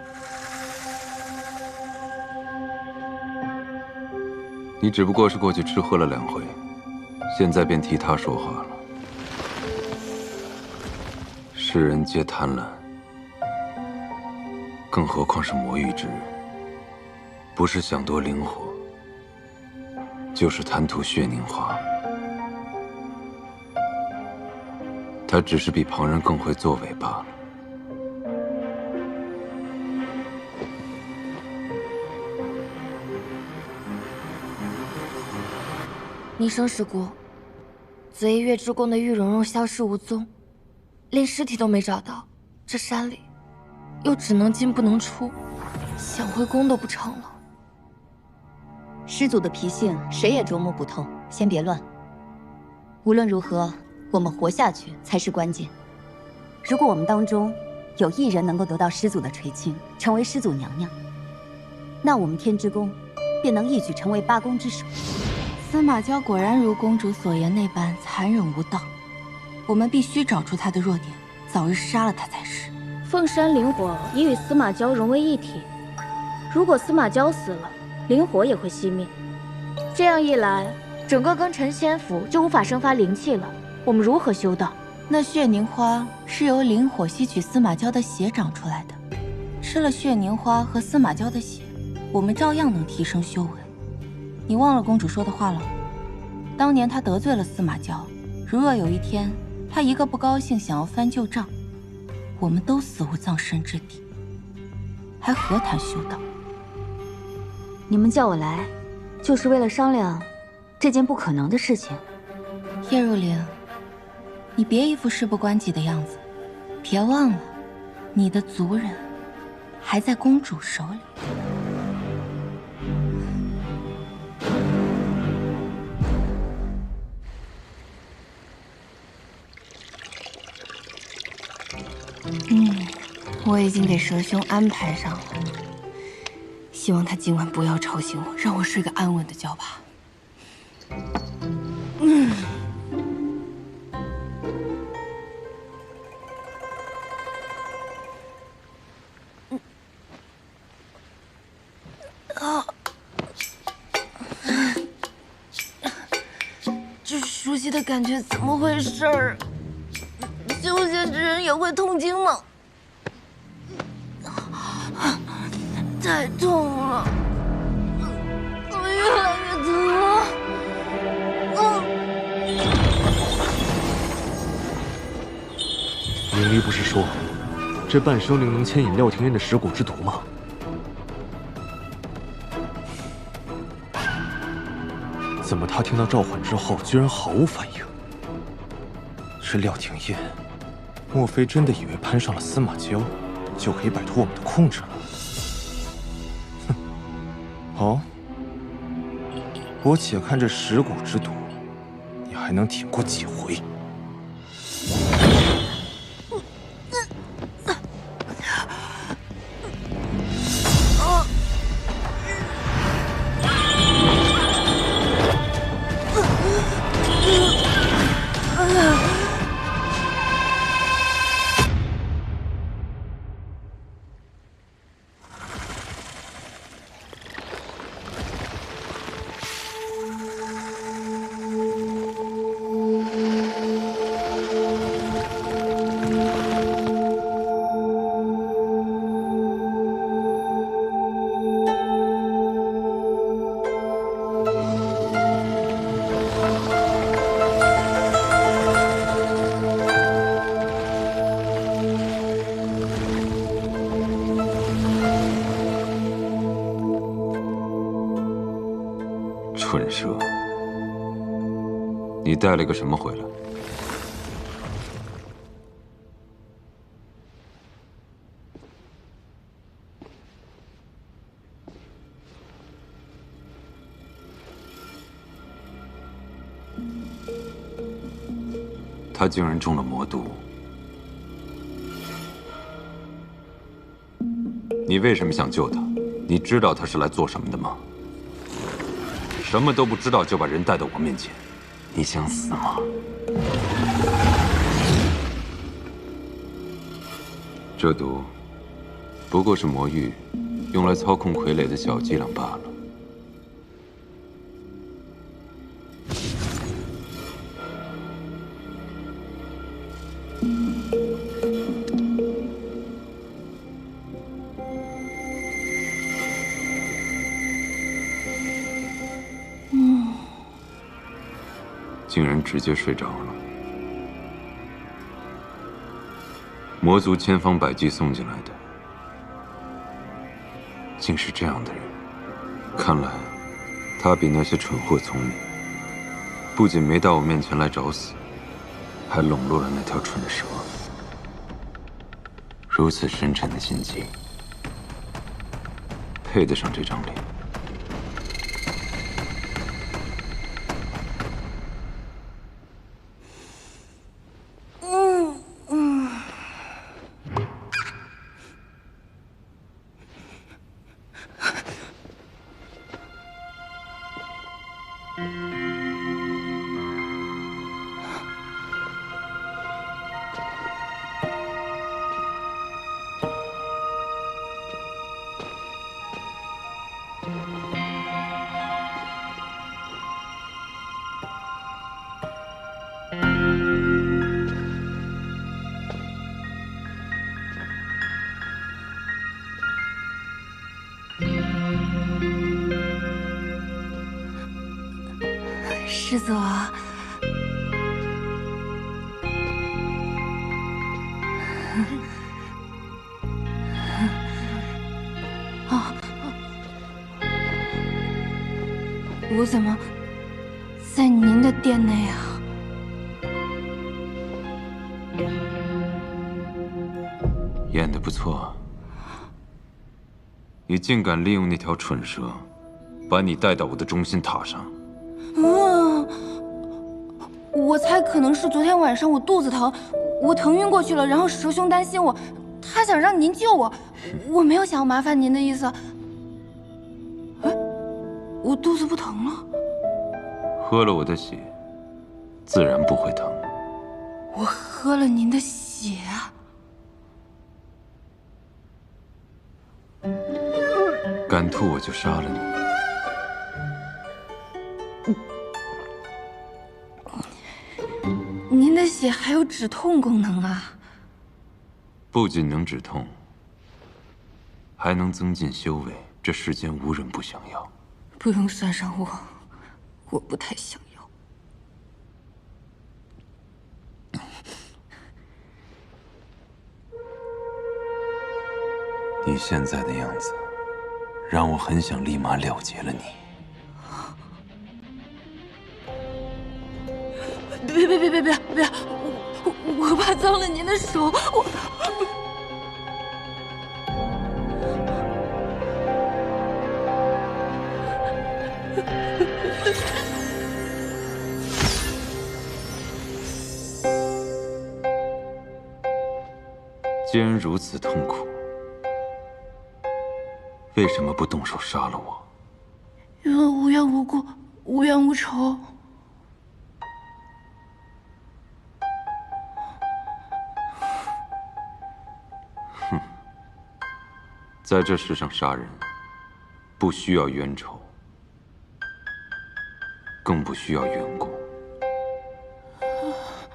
你只不过是过去吃喝了2回，现在便替他说话了。世人皆贪婪，更何况是魔域之人，不是想夺灵火，就是贪图血凝华。他只是比旁人更会作为罢了。逆生石谷，紫 A 月之宫的玉蓉蓉消失无踪，连尸体都没找到。这山里又只能进不能出，想回宫都不成了。师祖的脾性谁也琢磨不透，先别乱。无论如何，我们活下去才是关键。如果我们当中有一人能够得到师祖的垂青，成为师祖娘娘，那我们天之宫便能一举成为八宫之首。司马娇果然如公主所言那般残忍无道，我们必须找出她的弱点，早日杀了她才是。凤山灵火已与司马娇融为一体，如果司马娇死了，灵火也会熄灭。这样一来，整个庚辰仙府就无法生发灵气了。我们如何修道？那血凝花是由灵火吸取司马娇的血长出来的，吃了血凝花和司马娇的血，我们照样能提升修为。你忘了公主说的话了？当年她得罪了司马娇，如若有一天她一个不高兴想要翻旧账，我们都死无葬身之地，还何谈修道？你们叫我来，就是为了商量这件不可能的事情。叶若灵，你别一副事不关己的样子，别忘了，你的族人还在公主手里。我已经给蛇兄安排上了，希望他今晚不要吵醒我，让我睡个安稳的觉吧。这熟悉的感觉怎么回事儿？修仙之人也会痛经吗？太痛了，越来越疼了。明离不是说，这半生灵能牵引廖廷琰的蚀骨之毒吗？怎么他听到召唤之后，居然毫无反应？这廖廷琰，莫非真的以为攀上了司马娇，就可以摆脱我们的控制了？哼！好，我且看这蚀骨之毒，你还能挺过几回？蠢蛇，你带了个什么回来？他竟然中了魔毒，你为什么想救他？你知道他是来做什么的吗？什么都不知道就把人带到我面前，你想死吗？这毒不过是魔域用来操控傀儡的小伎俩罢了。竟然直接睡着了。魔族千方百计送进来的，竟是这样的人。看来，他比那些蠢货聪明，不仅没到我面前来找死，还笼络了那条蠢蛇。如此深沉的心机，配得上这张脸。师祖，我怎么在您的殿内啊？演得不错，你竟敢利用那条蠢蛇，把你带到我的中心塔上。我猜可能是昨天晚上我肚子疼，我疼晕过去了，然后蛇兄担心我，他想让您救我，我没有想要麻烦您的意思。哎，我肚子不疼了。喝了我的血，自然不会疼。我喝了您的血啊！敢吐我就杀了你。您的血还有止痛功能啊！不仅能止痛，还能增进修为，这世间无人不想要。不用算上我，我不太想要。你现在的样子，让我很想立马了结了你。别！我怕脏了您的手，既然如此痛苦，为什么不动手杀了我？因为无缘无故，无冤无仇。在这世上杀人，不需要冤仇，更不需要缘故。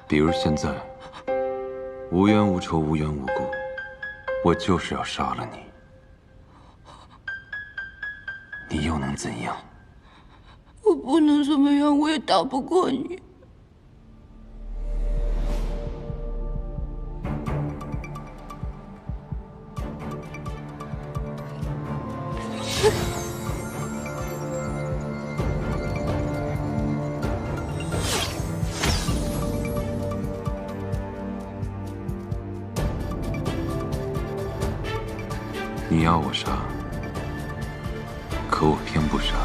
比如现在，无冤无仇，无缘无故，我就是要杀了你，你又能怎样？我不能怎么样，我也打不过你。你要我杀，可我偏不杀。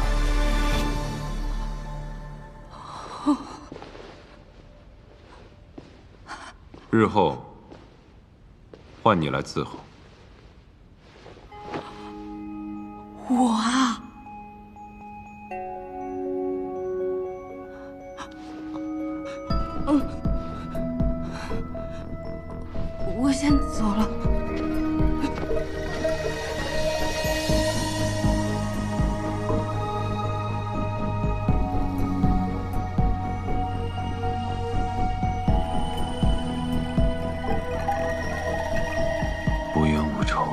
日后换你来伺候。我啊，我先走了。无冤无仇，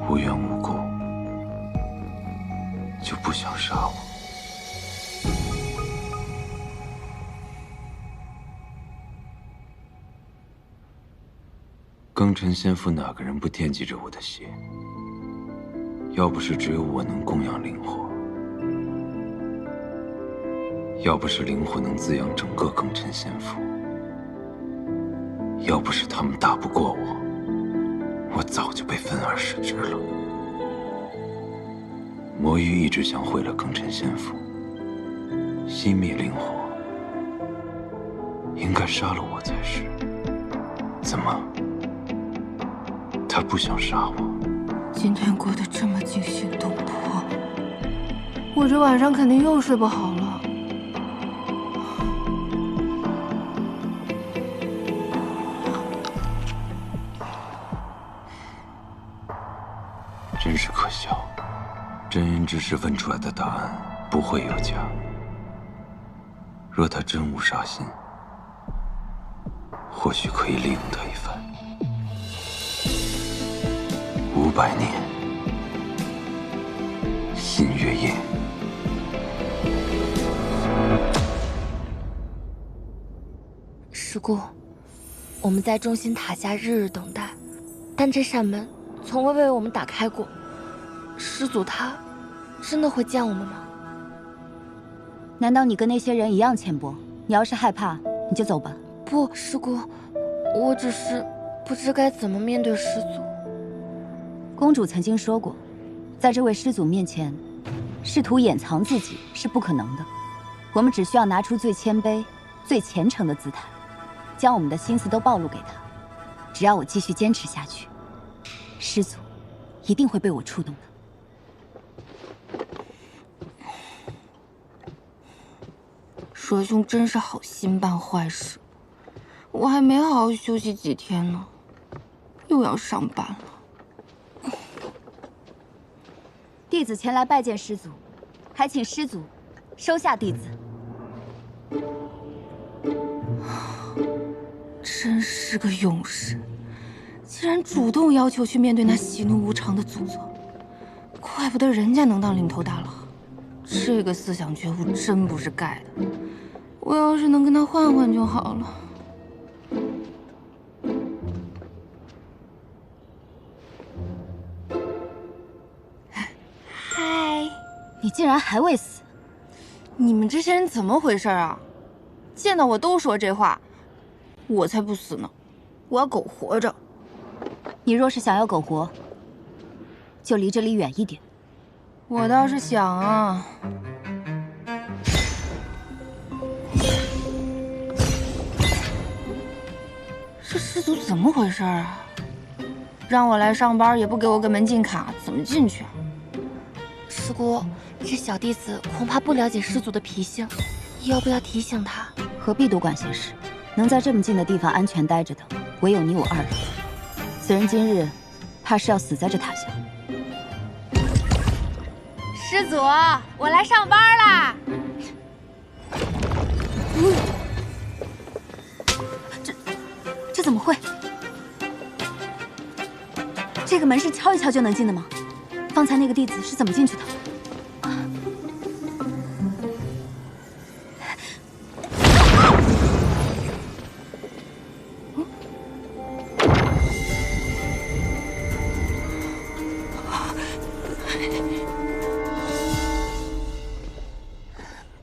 无缘无故，就不想杀我。庚辰仙府哪个人不惦记着我的血？要不是只有我能供养灵火，要不是灵火能滋养整个庚辰仙府，要不是他们打不过我，我早就被分而食之了。魔域一直想毁了庚辰仙府，熄灭灵火，应该杀了我才是。怎么，他不想杀我？今天过得这么惊心动魄，我这晚上肯定又睡不好了。真是可笑，真人之时问出来的答案不会有假。若他真无杀心，或许可以利用他一番。500年，新月夜。师姑，我们在中心塔下日日等待，但这扇门从未为我们打开过。师祖他真的会见我们吗？难道你跟那些人一样浅薄？你要是害怕，你就走吧。不，师姑，我只是不知该怎么面对师祖。公主曾经说过，在这位师祖面前，试图掩藏自己是不可能的。我们只需要拿出最谦卑、最虔诚的姿态，将我们的心思都暴露给他。只要我继续坚持下去，师祖一定会被我触动的。蛇兄真是好心办坏事，我还没好好休息几天呢，又要上班了。弟子前来拜见师祖，还请师祖收下弟子。真是个勇士，竟然主动要求去面对那喜怒无常的诅咒，怪不得人家能当领头大佬，这个思想觉悟真不是盖的。我要是能跟他换换就好了。嗨，你竟然还未死！你们这些人怎么回事啊？见到我都说这话，我才不死呢！我要苟活着。你若是想要苟活，就离这里远一点。我倒是想啊。这师祖怎么回事啊？让我来上班也不给我个门禁卡，怎么进去啊？师姑，这小弟子恐怕不了解师祖的脾性，要不要提醒他？何必多管闲事？能在这么近的地方安全待着的，唯有你我二人。此人今日怕是要死在这塔下。师祖，我来上班啦！这怎么会？这个门是敲一敲就能进的吗？方才那个弟子是怎么进去的？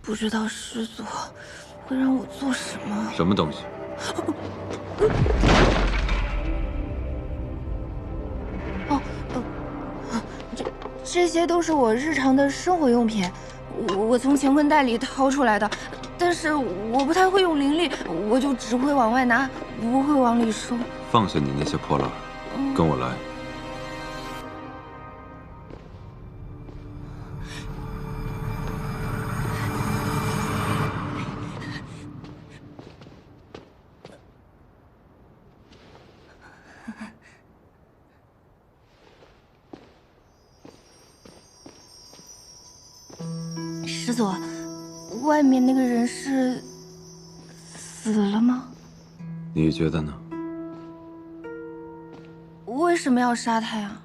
不知道师祖会让我做什么？什么东西？这些都是我日常的生活用品，我从乾坤袋里掏出来的。但是我不太会用灵力，我就只会往外拿，不会往里收。放下你那些破烂，跟我来。师祖，外面那个人是死了吗？你觉得呢？为什么要杀他呀？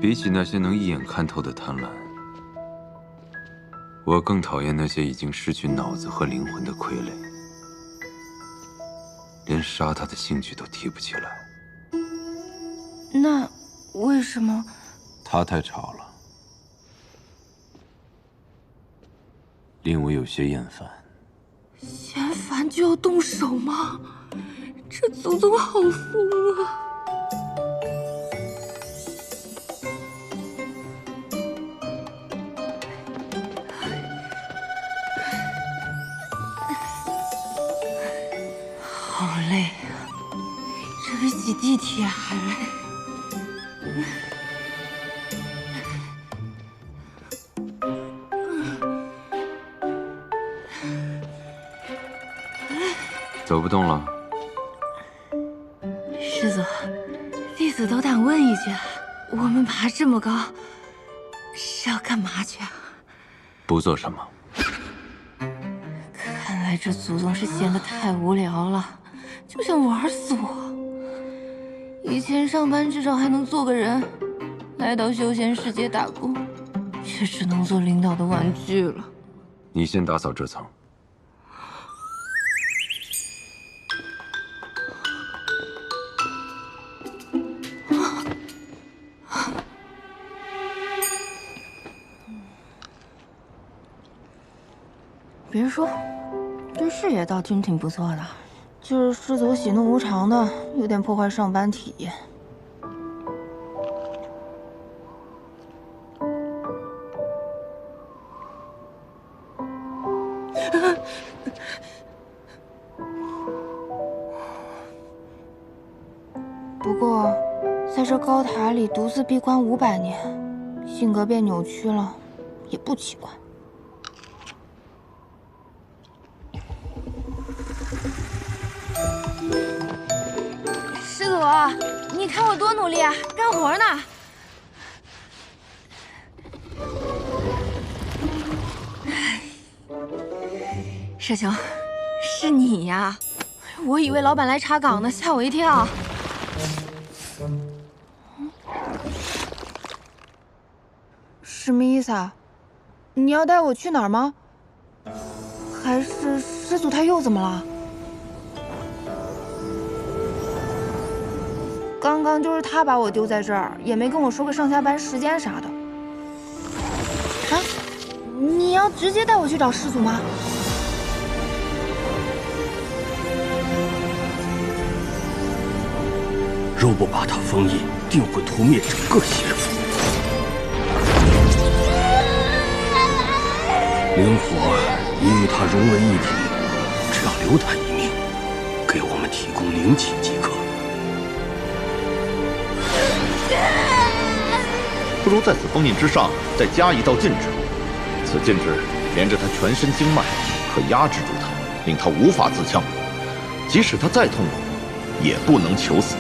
比起那些能一眼看透的贪婪，我更讨厌那些已经失去脑子和灵魂的傀儡，连杀他的兴趣都提不起来。那为什么？他太吵了，令我有些厌烦。嫌烦就要动手吗？这祖宗好疯啊！好累啊，这比挤地铁还累。走不动了。师祖，弟子斗胆问一句，我们爬这么高，是要干嘛去啊？不做什么。看来这祖宗是闲得太无聊了，就想玩死我。以前上班至少还能做个人，来到休闲世界打工，却只能做领导的玩具了。你先打扫这层。别说，这视野倒真挺不错的，就是师祖喜怒无常的，有点破坏上班体验。不过，在这高塔里独自闭关500年，性格变扭曲了，也不奇怪。师祖，你看我多努力啊，干活呢。师兄，是你呀！我以为老板来查岗呢，吓我一跳。什么意思啊？你要带我去哪儿吗？还是师祖他又怎么了？刚刚就是他把我丢在这儿，也没跟我说个上下班时间啥的。啊？你要直接带我去找师祖吗？若不把他封印，定会屠灭整个邪府。灵火已与他融为一体，只要留他一命，给我们提供灵气即可。不如在此封印之上再加一道禁制，此禁制连着他全身经脉，可压制住他，令他无法自戕。即使他再痛苦，也不能求死。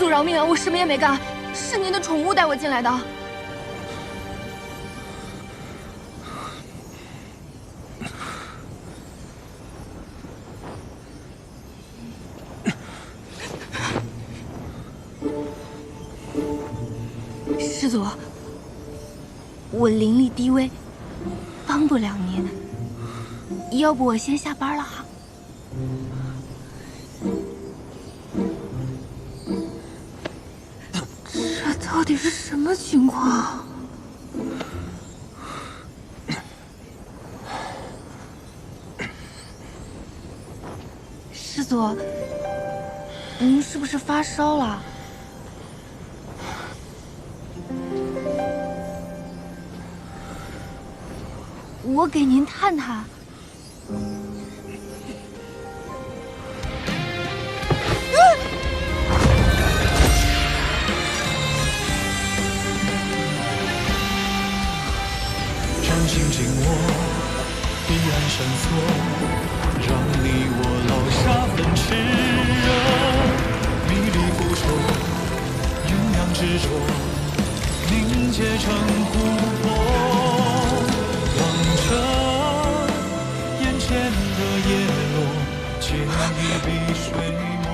饶命啊！我什么也没干，是您的宠物带我进来的。师祖，我灵力低微，帮不了您，要不我先下班了哈。到底是什么情况？师祖，您是不是发烧了？我给您探探。心紧握，彼岸闪烁，让你我烙下份炽热。迷离不愁，阴阳执着，凝结成琥珀，望着叶落，剪一笔水墨。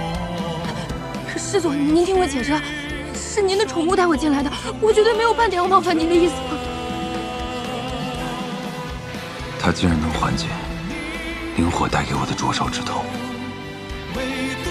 师祖，您听我解释，是您的宠物带我进来的，我绝对没有半点要冒犯您的意思。他竟然能缓解灵火带给我的灼烧之痛。唯独